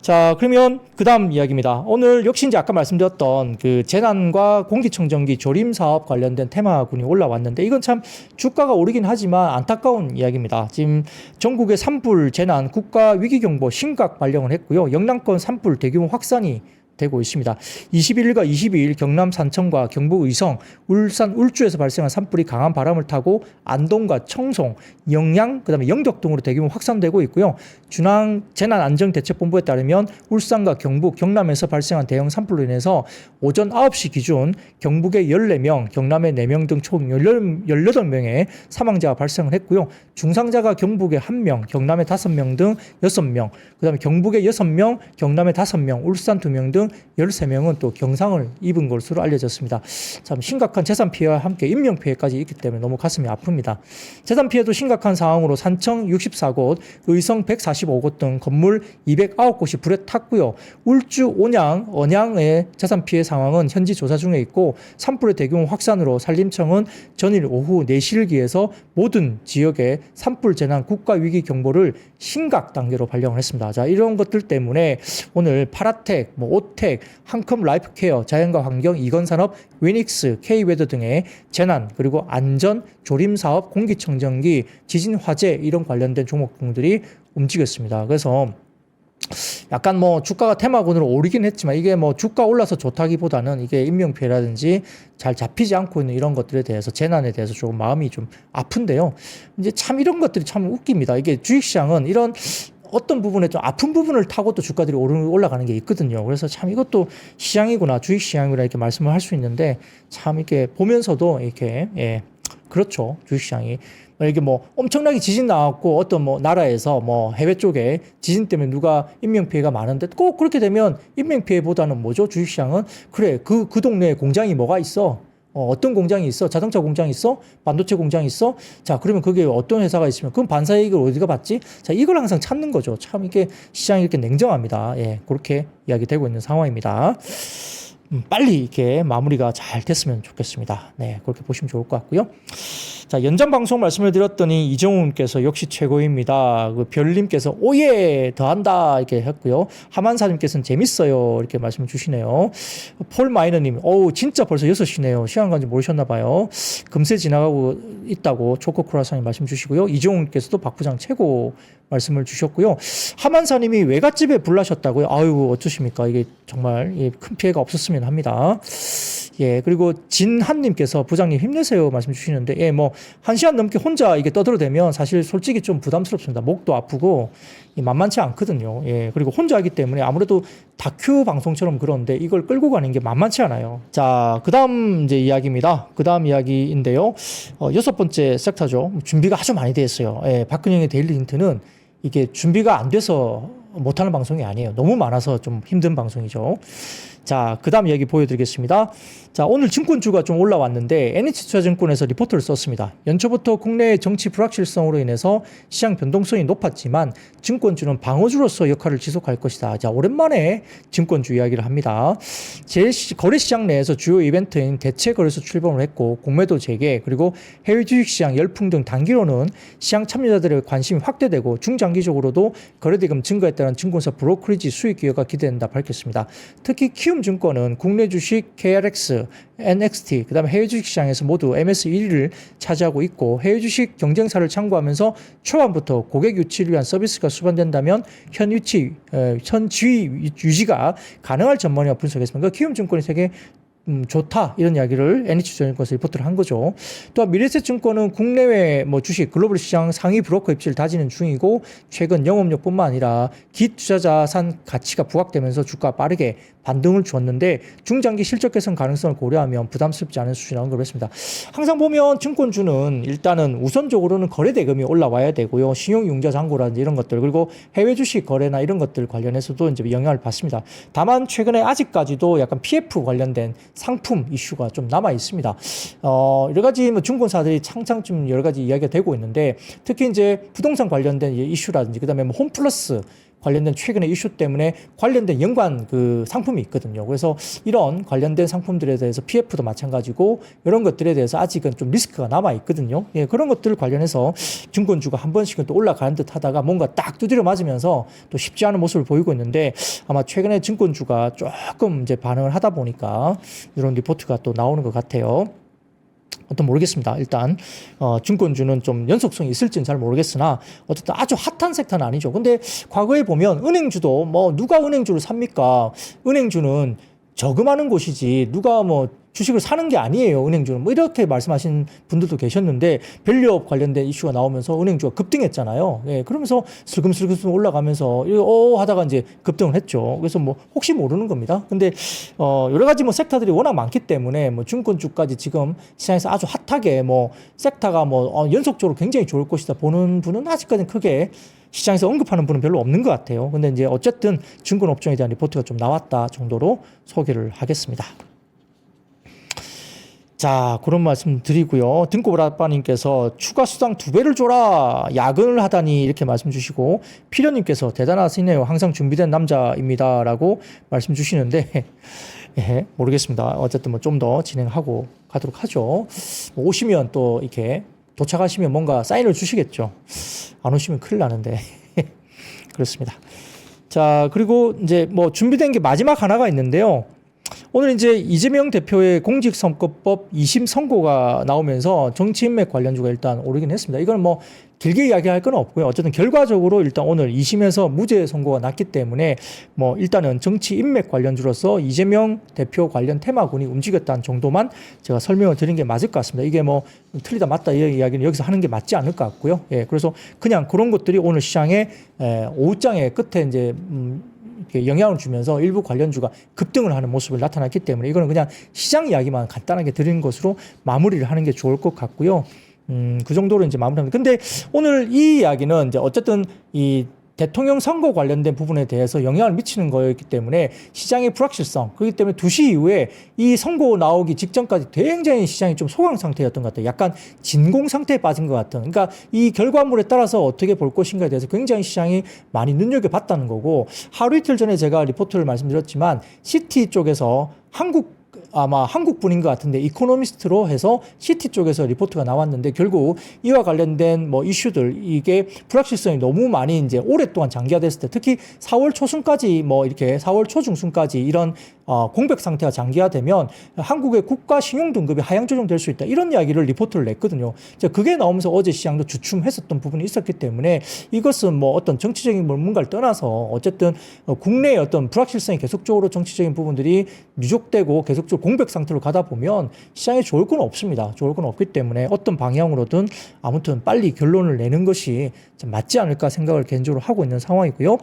자, 그러면 그 다음 이야기입니다. 오늘 역시 이제 아까 말씀드렸던 그 재난과 공기청정기 조림 사업 관련된 테마군이 올라왔는데, 이건 참 주가가 오르긴 하지만 안타까운 이야기입니다. 지금 전국의 산불 재난 국가 위기경보 심각 발령을 했고요. 영남권 산불 대규모 확산이 되고 있습니다. 21일과 22일 경남 산청과 경북 의성, 울산 울주에서 발생한 산불이 강한 바람을 타고 안동과 청송, 영양, 그다음에 영덕 등으로 대규모 확산되고 있고요. 중앙 재난안전대책본부에 따르면 울산과 경북, 경남에서 발생한 대형 산불로 인해서 오전 9시 기준 경북에 14명, 경남에 4명 등 총 18명의 사망자가 발생을 했고요. 중상자가 경북에 1명, 경남에 5명 등 6명, 그다음에 경북에 6명, 경남에 5명, 울산 2명 등 13명은 또 경상을 입은 것으로 알려졌습니다. 참 심각한 재산 피해와 함께 인명 피해까지 있기 때문에 너무 가슴이 아픕니다. 재산 피해도 심각한 상황으로 산청 64곳, 의성 145곳 등 건물 209곳이 불에 탔고요. 울주, 온양, 언양의 재산 피해 상황은 현지 조사 중에 있고 산불의 대규모 확산으로 산림청은 전일 오후 4시를 기해서 모든 지역에 산불 재난 국가위기 경보를 심각 단계로 발령을 했습니다. 자, 이런 것들 때문에 오늘 파라텍, 오텍, 한컴 라이프케어, 자연과 환경, 이건산업, 위닉스, K웨더 등의 재난, 그리고 안전, 조림사업, 공기청정기, 지진화재 이런 관련된 종목들이 움직였습니다. 그래서 약간 주가가 테마군으로 오르긴 했지만 이게 주가 올라서 좋다기보다는 이게 인명피해라든지 잘 잡히지 않고 있는 이런 것들에 대해서 재난에 대해서 조금 마음이 좀 아픈데요. 이제 참 이런 것들이 참 웃깁니다. 이게 주식시장은 이런 어떤 부분에 좀 아픈 부분을 타고 또 주가들이 올라가는 게 있거든요. 그래서 참 이것도 시장이구나, 주식시장이구나 이렇게 말씀을 할 수 있는데 참 이렇게 보면서도 이렇게 그렇죠. 주식시장이. 이게 엄청나게 지진 나왔고 어떤 나라에서 해외 쪽에 지진 때문에 누가 인명피해가 많은데 꼭 그렇게 되면 인명피해보다는 뭐죠? 주식시장은 그래 그 동네에 공장이 뭐가 있어? 어떤 공장이 있어? 자동차 공장이 있어? 반도체 공장이 있어? 자, 그러면 그게 어떤 회사가 있으면 그럼 반사이익을 어디가 받지? 자, 이걸 항상 찾는 거죠. 참 이게 시장이 이렇게 냉정합니다. 그렇게 이야기되고 있는 상황입니다. 빨리 이렇게 마무리가 잘 됐으면 좋겠습니다. 네, 그렇게 보시면 좋을 것 같고요. 자, 연장 방송 말씀을 드렸더니 이정훈께서 역시 최고입니다. 그 별님께서 오예 더한다 이렇게 했고요. 하만사님께서는 재밌어요 이렇게 말씀 주시네요. 폴 마이너님, 진짜 벌써 6시네요. 시간 간지 모르셨나 봐요. 금세 지나가고 있다고 초코크라상이 말씀 주시고요. 이정훈께서도 박 부장 최고 말씀을 주셨고요. 하만사님이 외갓집에 불나셨다고요. 아유 어쩌십니까? 이게 정말 큰 피해가 없었으면 합니다. 그리고 진한님께서 부장님 힘내세요 말씀 주시는데, 1시간 넘게 혼자 이게 떠들어대면 사실 솔직히 좀 부담스럽습니다. 목도 아프고, 만만치 않거든요. 그리고 혼자 하기 때문에 아무래도 다큐 방송처럼 그런데 이걸 끌고 가는 게 만만치 않아요. 자, 그 다음 이제 이야기입니다. 그 다음 이야기인데요. 6번째 섹터죠. 준비가 아주 많이 돼 있어요. 박근영의 데일리 힌트는 이게 준비가 안 돼서 못하는 방송이 아니에요. 너무 많아서 좀 힘든 방송이죠. 자, 그 다음 이야기 보여드리겠습니다. 자, 오늘 증권주가 좀 올라왔는데 NH투자증권에서 리포트를 썼습니다. 연초부터 국내의 정치 불확실성으로 인해서 시장 변동성이 높았지만 증권주는 방어주로서 역할을 지속할 것이다. 자, 오랜만에 증권주 이야기를 합니다. 거래시장 내에서 주요 이벤트인 대체거래소 출범을 했고 공매도 재개, 그리고 해외 주식시장 열풍 등 단기로는 시장 참여자들의 관심이 확대되고 중장기적으로도 거래대금 증가에 따른 증권사 브로커리지 수익 기여가 기대된다 밝혔습니다. 특히 키움증권은 국내 주식 KRX, NXT, 그다음에 해외 주식시장에서 모두 MS 1위를 차지하고 있고 해외 주식 경쟁사를 참고하면서 초반부터 고객 유치를 위한 서비스가 수반된다면 현 지위 유지가 가능할 전망이라고 분석했습니다. 그러니까 키움증권이 되게 좋다 이런 이야기를 NH투자증권에서 리포트를 한 거죠. 또한 미래에셋증권은 국내외 주식 글로벌 시장 상위 브로커 입지를 다지는 중이고 최근 영업력뿐만 아니라 기투자자산 가치가 부각되면서 주가가 빠르게 반등을 주었는데 중장기 실적 개선 가능성을 고려하면 부담스럽지 않은 수준이라는 걸 했습니다. 항상 보면 증권주는 일단은 우선적으로는 거래 대금이 올라와야 되고요. 신용융자 잔고라든지 이런 것들, 그리고 해외 주식 거래나 이런 것들 관련해서도 이제 영향을 받습니다. 다만 최근에 아직까지도 약간 PF 관련된 상품 이슈가 좀 남아 있습니다. 여러 가지 증권사들이 창창 좀 여러 가지 이야기가 되고 있는데 특히 이제 부동산 관련된 이슈라든지 그다음에 홈플러스 관련된 최근의 이슈 때문에 관련된 연관 그 상품이 있거든요. 그래서 이런 관련된 상품들에 대해서 PF도 마찬가지고 이런 것들에 대해서 아직은 좀 리스크가 남아 있거든요. 그런 것들 관련해서 증권주가 한 번씩은 또 올라가는 듯 하다가 뭔가 딱 두드려 맞으면서 또 쉽지 않은 모습을 보이고 있는데 아마 최근에 증권주가 조금 이제 반응을 하다 보니까 이런 리포트가 또 나오는 것 같아요. 어떤 모르겠습니다. 일단 증권주는 좀 연속성이 있을지는 잘 모르겠으나 어쨌든 아주 핫한 섹터는 아니죠. 근데 과거에 보면 은행주도 뭐 누가 은행주를 삽니까? 은행주는 저금하는 곳이지 누가 뭐 주식을 사는 게 아니에요. 은행주는 뭐 이렇게 말씀하신 분들도 계셨는데 밸류업 관련된 이슈가 나오면서 은행주가 급등했잖아요. 예, 그러면서 슬금슬금 올라가면서 하다가 이제 급등을 했죠. 그래서 뭐 혹시 모르는 겁니다. 근데 여러 가지 뭐 섹터들이 워낙 많기 때문에 뭐 증권주까지 지금 시장에서 아주 핫하게 뭐 섹터가 뭐 연속적으로 굉장히 좋을 것이다 보는 분은 아직까지는 크게 시장에서 언급하는 분은 별로 없는 것 같아요. 근데 이제 어쨌든 증권 업종에 대한 리포트가 좀 나왔다 정도로 소개를 하겠습니다. 자, 그런 말씀 드리고요. 등골아빠님께서 추가 수당 2배를 줘라. 야근을 하다니 이렇게 말씀 주시고, 피련님께서 대단하시네요. 항상 준비된 남자입니다. 라고 말씀 주시는데, 예, 모르겠습니다. 어쨌든 뭐 좀 더 진행하고 가도록 하죠. 뭐 오시면 또 이렇게 도착하시면 뭔가 사인을 주시겠죠. 안 오시면 큰일 나는데. 그렇습니다. 자, 그리고 이제 뭐 준비된 게 마지막 하나가 있는데요. 오늘 이제 이재명 대표의 공직선거법 2심 선고가 나오면서 정치인맥 관련주가 일단 오르긴 했습니다. 이건 뭐 길게 이야기할 건 없고요. 어쨌든 결과적으로 일단 오늘 2심에서 무죄 선고가 났기 때문에 뭐 일단은 정치인맥 관련주로서 이재명 대표 관련 테마군이 움직였다는 정도만 제가 설명을 드린 게 맞을 것 같습니다. 이게 뭐 틀리다 맞다 이 이야기는 여기서 하는 게 맞지 않을 것 같고요. 예, 그래서 그냥 그런 것들이 오늘 시장에 오후장의 끝에 이제 영향을 주면서 일부 관련주가 급등을 하는 모습을 나타났기 때문에 이거는 그냥 시장 이야기만 간단하게 드리는 것으로 마무리를 하는 게 좋을 것 같고요. 그 정도로 이제 마무리합니다. 근데 오늘 이 이야기는 이제 어쨌든 이 대통령 선거 관련된 부분에 대해서 영향을 미치는 거였기 때문에 시장의 불확실성, 그렇기 때문에 2시 이후에 이 선거 나오기 직전까지 굉장히 시장이 좀 소강 상태였던 것 같아요. 약간 진공 상태에 빠진 것 같은. 그러니까 이 결과물에 따라서 어떻게 볼 것인가에 대해서 굉장히 시장이 많이 눈여겨봤다는 거고, 하루 이틀 전에 제가 리포트를 말씀드렸지만 시티 쪽에서 아마 한국 분인 것 같은데 이코노미스트로 해서 시티 쪽에서 리포트가 나왔는데 결국 이와 관련된 뭐 이슈들 이게 불확실성이 너무 많이 이제 오랫동안 장기화됐을 때 특히 4월 초순까지 뭐 이렇게 4월 초중순까지 이런 공백 상태가 장기화되면 한국의 국가 신용 등급이 하향 조정될 수 있다 이런 이야기를 리포트를 냈거든요. 그게 나오면서 어제 시장도 주춤했었던 부분이 있었기 때문에 이것은 뭐 어떤 정치적인 뭔가를 떠나서 어쨌든 국내의 어떤 불확실성이 계속적으로 정치적인 부분들이 누적되고 계속적으로 공백 상태로 가다 보면 시장에 좋을 건 없습니다. 좋을 건 없기 때문에 어떤 방향으로든 아무튼 빨리 결론을 내는 것이 좀 맞지 않을까 생각을 개인적으로 하고 있는 상황이고요.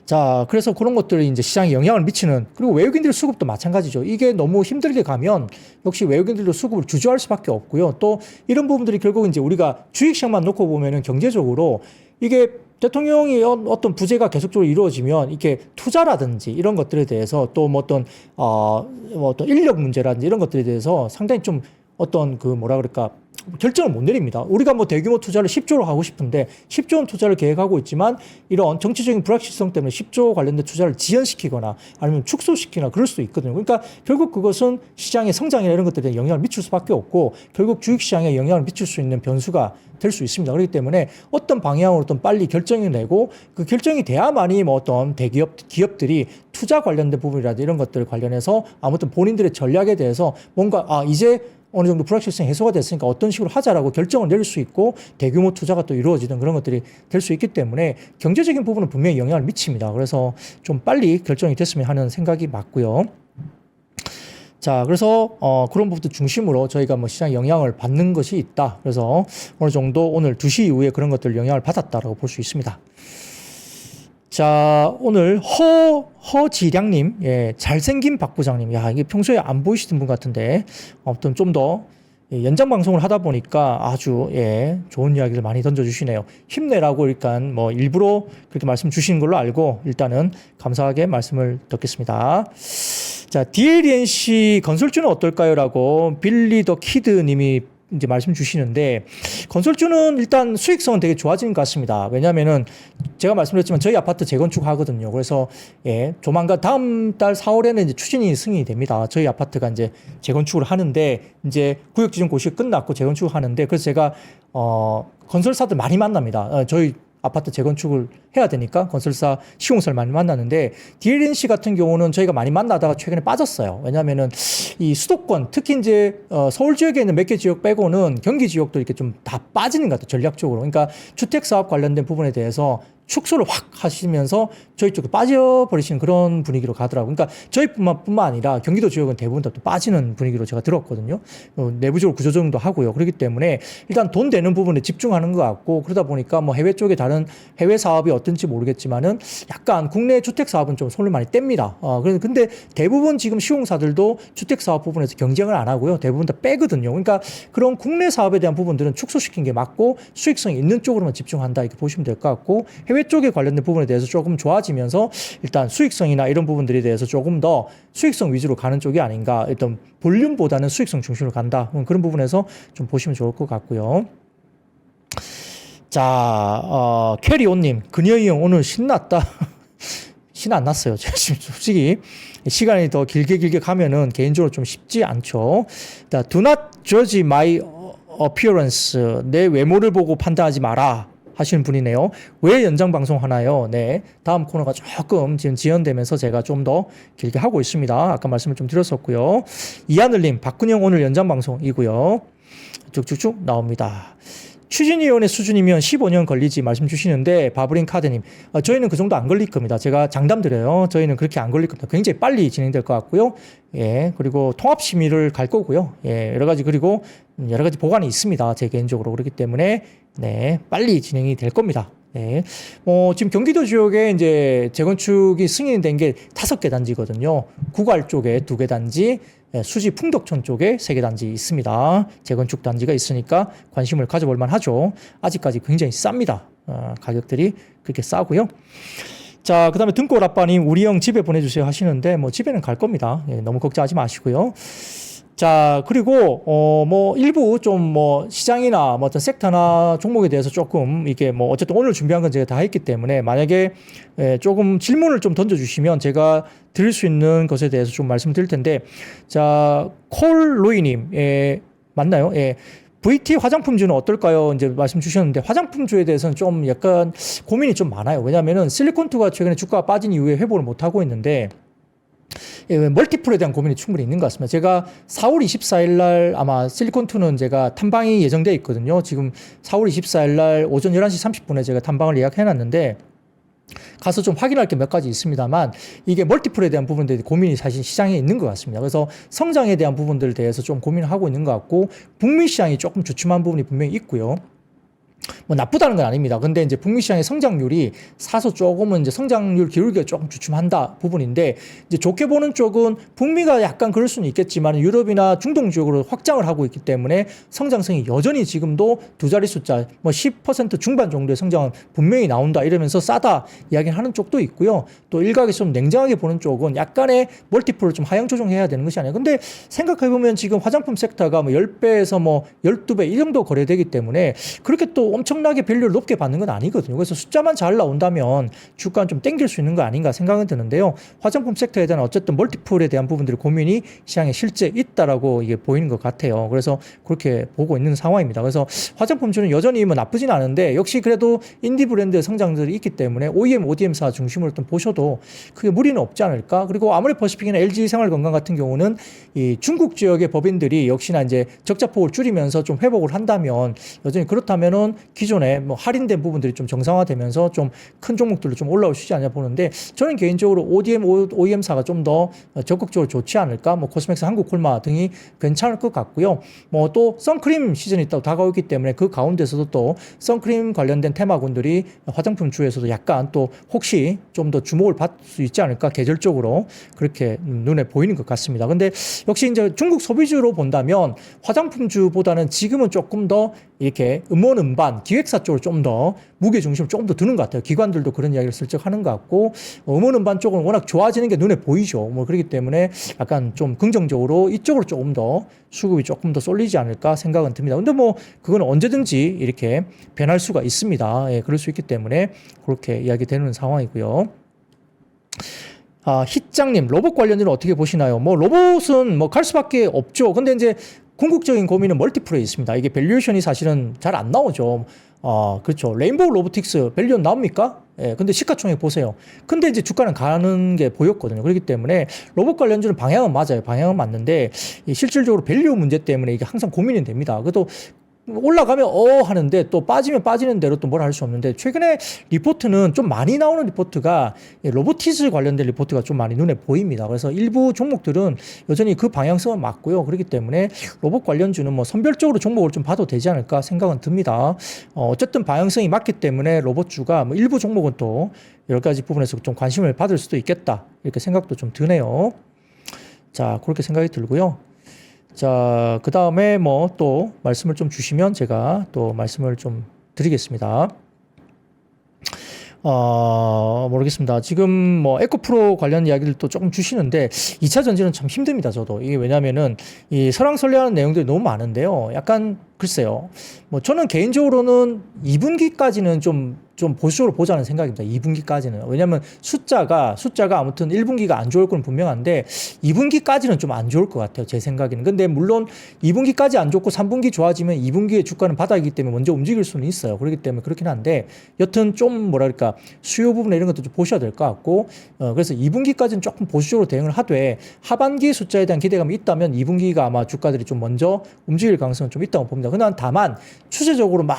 자, 그래서 그런 것들이 이제 시장에 영향을 미치는, 그리고 외국인들 수급도 마찬가지죠. 이게 너무 힘들게 가면 역시 외국인들도 수급을 주저할 수밖에 없고요. 또 이런 부분들이 결국 이제 우리가 주식시장만 놓고 보면은 경제적으로 이게 대통령이 어떤 부재가 계속적으로 이루어지면 이렇게 투자라든지 이런 것들에 대해서 또 뭐 어떤 인력 문제라든지 이런 것들에 대해서 상당히 좀 어떤 그 뭐라 그럴까 결정을 못 내립니다. 우리가 뭐 대규모 투자를 10조로 하고 싶은데 10조 원 투자를 계획하고 있지만 이런 정치적인 불확실성 때문에 10조 관련된 투자를 지연시키거나 아니면 축소시키거나 그럴 수도 있거든요. 그러니까 결국 그것은 시장의 성장이나 이런 것들에 영향을 미칠 수밖에 없고 결국 주식시장에 영향을 미칠 수 있는 변수가 될 수 있습니다. 그렇기 때문에 어떤 방향으로든 빨리 결정을 내고 그 결정이 돼야만이 뭐 어떤 기업들이 투자 관련된 부분이라든지 이런 것들 관련해서 아무튼 본인들의 전략에 대해서 뭔가 이제 어느 정도 불확실성이 해소가 됐으니까 어떤 식으로 하자라고 결정을 내릴 수 있고 대규모 투자가 또 이루어지는 그런 것들이 될 수 있기 때문에 경제적인 부분은 분명히 영향을 미칩니다. 그래서 좀 빨리 결정이 됐으면 하는 생각이 맞고요. 자, 그래서 그런 부분도 중심으로 저희가 뭐 시장 영향을 받는 것이 있다. 그래서 어느 정도 오늘 2시 이후에 그런 것들 영향을 받았다라고 볼 수 있습니다. 자, 오늘 허지량님, 예, 잘생긴 박 부장님. 야, 이게 평소에 안 보이시던 분 같은데, 아무튼 좀 더 연장 방송을 하다 보니까 아주, 예, 좋은 이야기를 많이 던져주시네요. 힘내라고 일단 뭐 일부러 그렇게 말씀 주시는 걸로 알고 일단은 감사하게 말씀을 듣겠습니다. 자, DLNC 건설주는 어떨까요? 라고 빌리 더 키드 님이 이제 말씀 주시는데 건설주는 일단 수익성은 되게 좋아지는 것 같습니다. 왜냐면은 제가 말씀드렸지만 저희 아파트 재건축 하거든요. 그래서 예, 조만간 다음 달 4월에는 이제 추진이 승인이 됩니다. 저희 아파트가 이제 재건축을 하는데 이제 구역지정 고시 끝났고 재건축을 하는데 그래서 제가 건설사들 많이 만납니다. 저희 아파트 재건축을 해야 되니까 건설사, 시공사를 많이 만났는데 DLNC 같은 경우는 저희가 많이 만나다가 최근에 빠졌어요. 왜냐하면은 이 수도권, 특히 이제 서울 지역에 있는 몇 개 지역 빼고는 경기 지역도 이렇게 좀 다 빠지는 것 같아요. 전략적으로. 그러니까 주택 사업 관련된 부분에 대해서 축소를 확 하시면서 저희 쪽으로 빠져버리시는 그런 분위기로 가더라고요. 그러니까 저희뿐만 아니라 경기도 지역은 대부분 다 또 빠지는 분위기로 제가 들었거든요. 내부적으로 구조조정도 하고요. 그렇기 때문에 일단 돈 되는 부분에 집중하는 것 같고 그러다 보니까 뭐 해외 쪽에 다른 해외 사업이 어떤지 모르겠지만은 약간 국내 주택 사업은 좀 손을 많이 뗍니다. 근데 대부분 지금 시공사들도 주택 사업 부분에서 경쟁을 안 하고요. 대부분 다 빼거든요. 그러니까 그런 국내 사업에 대한 부분들은 축소시킨 게 맞고 수익성이 있는 쪽으로만 집중한다 이렇게 보시면 될 것 같고 해외 쪽에 관련된 부분에 대해서 조금 좋아지면서 일단 수익성이나 이런 부분들에 대해서 조금 더 수익성 위주로 가는 쪽이 아닌가. 일단 볼륨보다는 수익성 중심으로 간다. 그런 부분에서 좀 보시면 좋을 것 같고요. 자, 캐리온님, 그녀이 형 오늘 신났다. 신 안 났어요. 제가 지금 솔직히 시간이 더 길게 가면은 개인적으로 좀 쉽지 않죠. 자, Do not judge my appearance. 내 외모를 보고 판단하지 마라. 하시는 분이네요. 왜 연장 방송 하나요? 네. 다음 코너가 조금 지금 지연되면서 제가 좀 더 길게 하고 있습니다. 아까 말씀을 좀 드렸었고요. 이하늘님, 박근영 오늘 연장 방송이고요. 쭉쭉쭉 나옵니다. 추진위원회 수준이면 15년 걸리지 말씀 주시는데 바브린 카드님 저희는 그 정도 안 걸릴 겁니다. 제가 장담 드려요. 저희는 그렇게 안 걸릴 겁니다. 굉장히 빨리 진행될 것 같고요. 예, 그리고 통합심의를 갈 거고요. 예, 여러 가지 그리고 여러 가지 보관이 있습니다. 제 개인적으로 그렇기 때문에 네, 빨리 진행이 될 겁니다. 네. 지금 경기도 지역에 이제 재건축이 승인된 게 5개 단지거든요. 구갈 쪽에 2개 단지, 수지 풍덕천 쪽에 3개 단지 있습니다. 재건축 단지가 있으니까 관심을 가져볼 만하죠. 아직까지 굉장히 쌉니다. 가격들이 그렇게 싸고요. 자, 그 다음에 등골 아빠님, 우리 형 집에 보내주세요 하시는데, 뭐 집에는 갈 겁니다. 예, 너무 걱정하지 마시고요. 자, 그리고, 일부 좀 시장이나 어떤 섹터나 종목에 대해서 조금 이게 어쨌든 오늘 준비한 건 제가 다 했기 때문에 만약에 조금 질문을 좀 던져주시면 제가 드릴 수 있는 것에 대해서 좀 말씀드릴 텐데, 자, 콜로이님, 맞나요? 예. VT 화장품주는 어떨까요? 이제 말씀 주셨는데 화장품주에 대해서는 좀 약간 고민이 좀 많아요. 왜냐면은 실리콘투가 최근에 주가가 빠진 이후에 회복을 못 하고 있는데 멀티플에 대한 고민이 충분히 있는 것 같습니다. 제가 4월 24일 날 아마 실리콘2는 제가 탐방이 예정되어 있거든요. 지금 4월 24일 날 오전 11시 30분에 제가 탐방을 예약해놨는데 가서 좀 확인할 게 몇 가지 있습니다만 이게 멀티플에 대한 부분들이 고민이 사실 시장에 있는 것 같습니다. 그래서 성장에 대한 부분들에 대해서 좀 고민을 하고 있는 것 같고 북미 시장이 조금 주춤한 부분이 분명히 있고요. 나쁘다는 건 아닙니다. 근데 이제 북미 시장의 성장률이 사서 조금은 이제 성장률 기울기가 조금 주춤한다 부분인데 이제 좋게 보는 쪽은 북미가 약간 그럴 수는 있겠지만 유럽이나 중동 지역으로 확장을 하고 있기 때문에 성장성이 여전히 지금도 두 자리 숫자 10% 중반 정도의 성장은 분명히 나온다 이러면서 싸다 이야기를 하는 쪽도 있고요. 또 일각에서 좀 냉정하게 보는 쪽은 약간의 멀티플을 좀 하향 조정해야 되는 것이 아니에요. 근데 생각해보면 지금 화장품 섹터가 10배에서 12배 이 정도 거래되기 때문에 그렇게 또 엄청나게 밸류를 높게 받는 건 아니거든요. 그래서 숫자만 잘 나온다면 주가는 좀 땡길 수 있는 거 아닌가 생각은 드는데요. 화장품 섹터에 대한 어쨌든 멀티플에 대한 부분들의 고민이 시장에 실제 있다라고 이게 보이는 것 같아요. 그래서 그렇게 보고 있는 상황입니다. 그래서 화장품주는 여전히 나쁘진 않은데 역시 그래도 인디 브랜드의 성장들이 있기 때문에 OEM, ODM사 중심으로 좀 보셔도 크게 무리는 없지 않을까. 그리고 아모레퍼시픽이나 LG 생활건강 같은 경우는 이 중국 지역의 법인들이 역시나 이제 적자폭을 줄이면서 좀 회복을 한다면 여전히 그렇다면은 기존에 할인된 부분들이 좀 정상화되면서 좀 큰 종목들로 좀 올라올 수 있지 않냐 보는데 저는 개인적으로 ODM, OEM사가 좀 더 적극적으로 좋지 않을까. 코스맥스, 한국콜마 등이 괜찮을 것 같고요. 또 선크림 시즌이 또 다가오기 때문에 그 가운데서도 또 선크림 관련된 테마군들이 화장품 주에서도 약간 또 혹시 좀 더 주목을 받을 수 있지 않을까 계절적으로 그렇게 눈에 보이는 것 같습니다. 근데 역시 이제 중국 소비주로 본다면 화장품주보다는 지금은 조금 더 이렇게 음원 음반 기획사 쪽으로 좀 더 무게 중심을 조금 더 두는 것 같아요. 기관들도 그런 이야기를 슬쩍 하는 것 같고 음원 음반 쪽은 워낙 좋아지는 게 눈에 보이죠. 그렇기 때문에 약간 좀 긍정적으로 이쪽으로 조금 더 수급이 조금 더 쏠리지 않을까 생각은 듭니다. 근데 그건 언제든지 이렇게 변할 수가 있습니다. 예, 그럴 수 있기 때문에 그렇게 이야기되는 상황이고요. 히짱님, 로봇 관련주는 어떻게 보시나요? 로봇은 갈 수밖에 없죠. 근데 이제 궁극적인 고민은 멀티플에 있습니다. 이게 밸류에이션이 사실은 잘 안 나오죠. 그렇죠. 레인보우 로보틱스 밸류는 나옵니까? 예, 근데 시가총액 보세요. 근데 이제 주가는 가는 게 보였거든요. 그렇기 때문에 로봇 관련주는 방향은 맞아요. 방향은 맞는데 실질적으로 밸류 문제 때문에 이게 항상 고민이 됩니다. 그래도 올라가면 하는데 또 빠지면 빠지는 대로 또 뭘 할 수 없는데 최근에 리포트는 좀 많이 나오는 리포트가 로보티스 관련된 리포트가 좀 많이 눈에 보입니다. 그래서 일부 종목들은 여전히 그 방향성은 맞고요. 그렇기 때문에 로봇 관련주는 뭐 선별적으로 종목을 좀 봐도 되지 않을까 생각은 듭니다. 어쨌든 방향성이 맞기 때문에 로봇주가 뭐 일부 종목은 또 여러 가지 부분에서 좀 관심을 받을 수도 있겠다 이렇게 생각도 좀 드네요. 자, 그렇게 생각이 들고요. 자, 그 다음에 뭐 또 말씀을 좀 주시면 제가 또 말씀을 좀 드리겠습니다. 모르겠습니다. 지금 뭐 에코프로 관련 이야기들도 조금 주시는데 2차 전지는 참 힘듭니다. 저도 이게 왜냐면은 이 설왕설래하는 내용들이 너무 많은데요. 약간 글쎄요. 뭐 저는 개인적으로는 2분기까지는 좀 보수적으로 보자는 생각입니다. 2분기까지는. 왜냐면 숫자가 아무튼 1분기가 안 좋을 건 분명한데 2분기까지는 좀 안 좋을 것 같아요. 제 생각에는. 근데 물론 2분기까지 안 좋고 3분기 좋아지면 2분기의 주가는 바닥이기 때문에 먼저 움직일 수는 있어요. 그렇기 때문에 그렇긴 한데 여튼 좀 뭐랄까 수요 부분에 이런 것도 좀 보셔야 될 것 같고 그래서 2분기까지는 조금 보수적으로 대응을 하되 하반기 숫자에 대한 기대감이 있다면 2분기가 아마 주가들이 좀 먼저 움직일 가능성은 좀 있다고 봅니다. 그러나 다만 추세적으로 막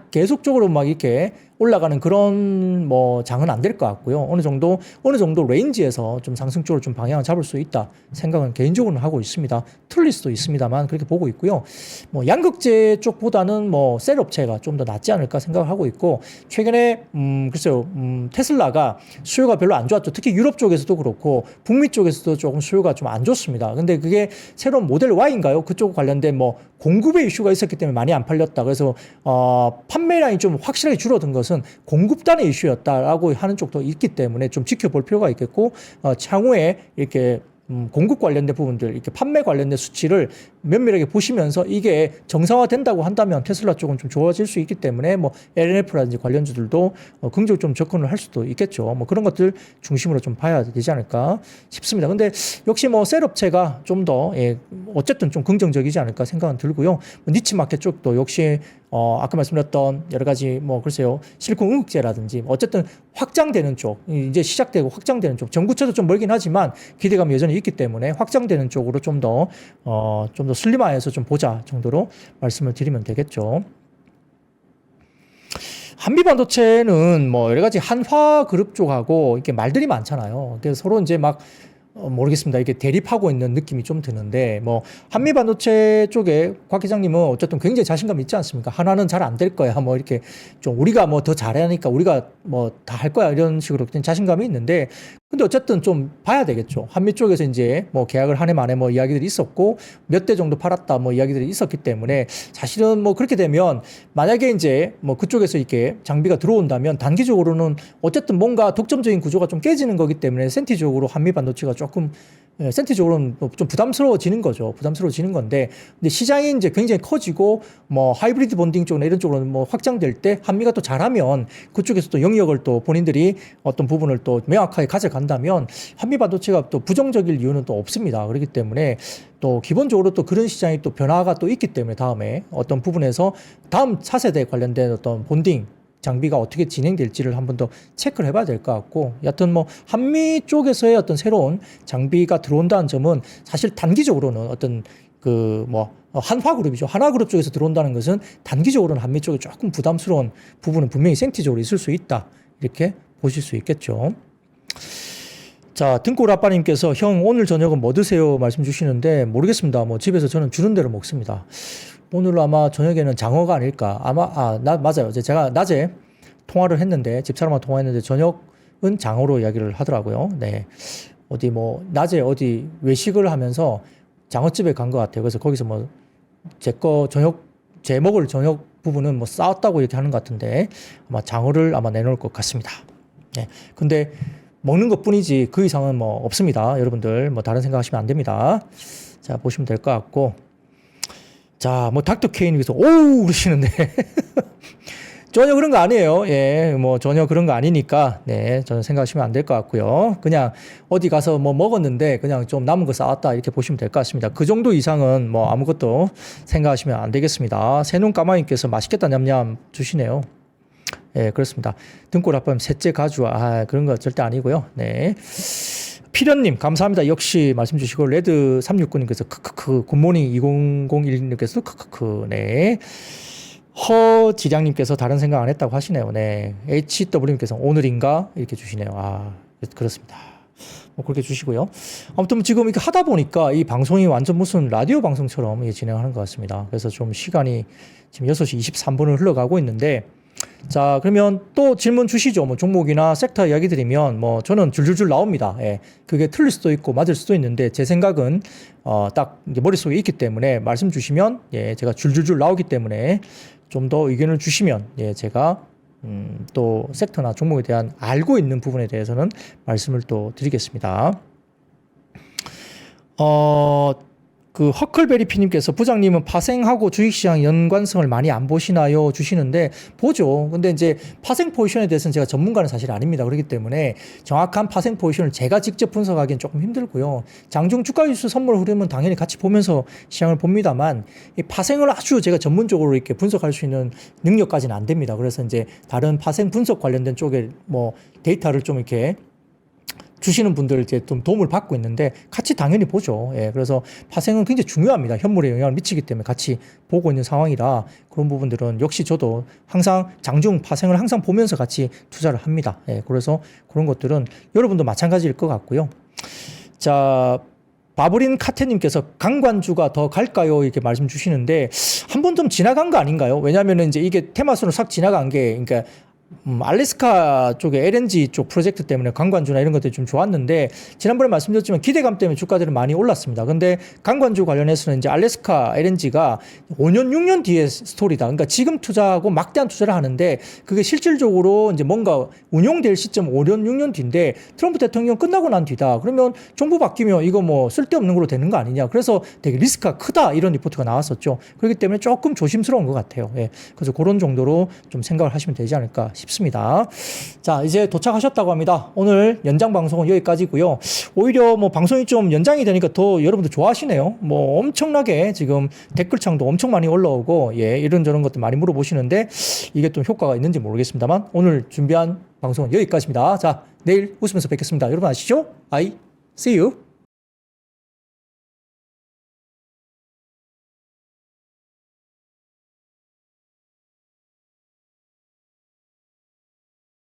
계속적으로 막 이렇게 올라가는 그런 뭐 장은 안 될 것 같고요. 어느 정도 레인지에서 좀 상승적으로 좀 방향을 잡을 수 있다 생각은 개인적으로는 하고 있습니다. 틀릴 수도 있습니다만 그렇게 보고 있고요. 뭐 양극재 쪽보다는 뭐 셀 업체가 좀 더 낫지 않을까 생각을 하고 있고 최근에 글쎄요 테슬라가 수요가 별로 안 좋았죠. 특히 유럽 쪽에서도 그렇고 북미 쪽에서도 조금 수요가 좀 안 좋습니다. 근데 그게 새로운 모델 Y인가요? 그쪽 관련된 뭐 공급의 이슈가 있었기 때문에 많이 안 팔렸다. 그래서 판매량이 좀 확실하게 줄어든 것은 공급단의 이슈였다라고 하는 쪽도 있기 때문에 좀 지켜볼 필요가 있겠고 향후에 이렇게 공급 관련된 부분들, 이렇게 판매 관련된 수치를 면밀하게 보시면서 이게 정상화된다고 한다면 테슬라 쪽은 좀 좋아질 수 있기 때문에 뭐 LNF라든지 관련주들도 긍정적으로 좀 접근을 할 수도 있겠죠. 뭐 그런 것들 중심으로 좀 봐야 되지 않을까 싶습니다. 근데 역시 뭐 셀 업체가 좀 더 어쨌든 좀 긍정적이지 않을까 생각은 들고요. 니치 마켓 쪽도 역시 아까 말씀드렸던 여러 가지 뭐 글쎄요 실리콘 응급제라든지 어쨌든 확장되는 쪽 이제 시작되고 확장되는 쪽 전구체도 좀 멀긴 하지만 기대감이 여전히 있기 때문에 확장되는 쪽으로 좀 더 슬림화해서 좀 보자 정도로 말씀을 드리면 되겠죠. 한미반도체는 뭐 여러 가지 한화 그룹 쪽하고 이렇게 말들이 많잖아요. 그래서 서로 이제 막 모르겠습니다. 이게 대립하고 있는 느낌이 좀 드는데, 뭐, 한미반도체 쪽에 곽 기장님은 어쨌든 굉장히 자신감 있지 않습니까? 하나는 잘 안 될 거야. 뭐, 이렇게 좀 우리가 뭐 더 잘하니까 우리가 뭐 다 할 거야. 이런 식으로 자신감이 있는데, 근데 어쨌든 좀 봐야 되겠죠. 한미 쪽에서 이제 뭐 계약을 한 해 만에 뭐 이야기들이 있었고, 몇 대 정도 팔았다 뭐 이야기들이 있었기 때문에, 사실은 뭐 그렇게 되면, 만약에 이제 뭐 그쪽에서 이렇게 장비가 들어온다면, 단기적으로는 어쨌든 뭔가 독점적인 구조가 좀 깨지는 거기 때문에, 센티적으로 한미반도체가 조금 센티적으로는 좀 부담스러워지는 거죠. 부담스러워지는 건데, 근데 시장이 이제 굉장히 커지고, 뭐, 하이브리드 본딩 쪽이나 이런 쪽으로는 뭐 확장될 때, 한미가 또 잘하면, 그쪽에서 또 영역을 또 본인들이 어떤 부분을 또 명확하게 가져간다면, 한미 반도체가 또 부정적일 이유는 또 없습니다. 그렇기 때문에, 또 기본적으로 또 그런 시장이 또 변화가 또 있기 때문에 다음에 어떤 부분에서 다음 차세대 관련된 어떤 본딩, 장비가 어떻게 진행될지를 한 번 더 체크를 해봐야 될 것 같고, 여하튼 뭐 한미 쪽에서의 어떤 새로운 장비가 들어온다는 점은 사실 단기적으로는 어떤 그 뭐 한화그룹이죠. 한화그룹 쪽에서 들어온다는 것은 단기적으로는 한미 쪽에 조금 부담스러운 부분은 분명히 생티적으로 있을 수 있다. 이렇게 보실 수 있겠죠. 자, 등골 아빠님께서 형 오늘 저녁은 뭐 드세요 말씀 주시는데 모르겠습니다. 뭐 집에서 저는 주는 대로 먹습니다. 오늘 아마 저녁에는 장어가 아닐까. 아마 맞아요. 제가 낮에 통화를 했는데 집사람과 통화했는데 저녁은 장어로 이야기를 하더라고요. 네. 어디 뭐 낮에 어디 외식을 하면서 장어집에 간 것 같아요. 그래서 거기서 뭐 제 먹을 저녁 부분은 뭐 싸웠다고 이렇게 하는 것 같은데 아마 장어를 아마 내놓을 것 같습니다. 네. 근데 먹는 것 뿐이지 그 이상은 뭐 없습니다. 여러분들 뭐 다른 생각하시면 안 됩니다. 자, 보시면 될 것 같고. 자, 뭐 닥터 케인께서 오우 그러시는데 전혀 그런 거 아니에요. 예, 뭐 전혀 그런 거 아니니까, 네, 저는 생각하시면 안 될 것 같고요. 그냥 어디 가서 뭐 먹었는데 그냥 좀 남은 거 쌓았다 이렇게 보시면 될 것 같습니다. 그 정도 이상은 뭐 아무것도 생각하시면 안 되겠습니다. 새눈 까마귀께서 맛있겠다 냠냠 주시네요. 예, 그렇습니다. 등골 아프면 셋째 가주아, 그런 거 절대 아니고요. 네. 필연님, 감사합니다. 역시 말씀 주시고, 레드369님께서, 크크크, 굿모닝 2001님께서, 크크크, 네. 허지량님께서 다른 생각 안 했다고 하시네요. 네. HW님께서 오늘인가? 이렇게 주시네요. 아, 그렇습니다. 뭐 그렇게 주시고요. 아무튼 지금 이렇게 하다 보니까 이 방송이 완전 무슨 라디오 방송처럼 진행하는 것 같습니다. 그래서 좀 시간이 지금 6시 23분을 흘러가고 있는데, 자, 그러면 또 질문 주시죠. 뭐 종목이나 섹터 이야기 드리면 뭐 저는 줄줄줄 나옵니다. 예. 그게 틀릴 수도 있고 맞을 수도 있는데 제 생각은 딱 이제 머릿속에 있기 때문에 말씀 주시면 예, 제가 줄줄줄 나오기 때문에 좀 더 의견을 주시면 예, 제가 또 섹터나 종목에 대한 알고 있는 부분에 대해서는 말씀을 또 드리겠습니다. 그 허클베리피님께서 부장님은 파생하고 주식시장 연관성을 많이 안 보시나요? 주시는데 보죠. 근데 이제 파생 포지션에 대해서는 제가 전문가는 사실 아닙니다. 그렇기 때문에 정확한 파생 포지션을 제가 직접 분석하기는 조금 힘들고요. 장중 주가 지수 선물 흐름은 당연히 같이 보면서 시장을 봅니다만 이 파생을 아주 제가 전문적으로 이렇게 분석할 수 있는 능력까지는 안 됩니다. 그래서 이제 다른 파생 분석 관련된 쪽에 뭐 데이터를 좀 이렇게 주시는 분들 이제 좀 도움을 받고 있는데 같이 당연히 보죠. 예, 그래서 파생은 굉장히 중요합니다. 현물에 영향을 미치기 때문에 같이 보고 있는 상황이라 그런 부분들은 역시 저도 항상 장중 파생을 항상 보면서 같이 투자를 합니다. 예, 그래서 그런 것들은 여러분도 마찬가지일 것 같고요. 자, 바브린 카테님께서 강관주가 더 갈까요? 이렇게 말씀 주시는데 한 번 좀 지나간 거 아닌가요? 왜냐하면 이제 이게 테마수로 싹 지나간 게 그러니까 알래스카 쪽에 LNG 쪽 프로젝트 때문에 강관주나 이런 것들이 좀 좋았는데 지난번에 말씀드렸지만 기대감 때문에 주가들은 많이 올랐습니다. 근데 강관주 관련해서는 이제 알래스카 LNG가 5년, 6년 뒤의 스토리다. 그러니까 지금 투자하고 막대한 투자를 하는데 그게 실질적으로 이제 뭔가 운용될 시점 5년, 6년 뒤인데 트럼프 대통령 끝나고 난 뒤다. 그러면 정부 바뀌면 이거 뭐 쓸데없는 걸로 되는 거 아니냐. 그래서 되게 리스크가 크다. 이런 리포트가 나왔었죠. 그렇기 때문에 조금 조심스러운 것 같아요. 예. 그래서 그런 정도로 좀 생각을 하시면 되지 않을까 싶습니다. 자, 이제 도착하셨다고 합니다. 오늘 연장 방송은 여기까지고요. 오히려 뭐 방송이 좀 연장이 되니까 더 여러분들 좋아하시네요. 뭐 엄청나게 지금 댓글창도 엄청 많이 올라오고 예, 이런저런 것도 많이 물어보시는데 이게 좀 효과가 있는지 모르겠습니다만 오늘 준비한 방송은 여기까지입니다. 자, 내일 웃으면서 뵙겠습니다. 여러분 아시죠? I see you.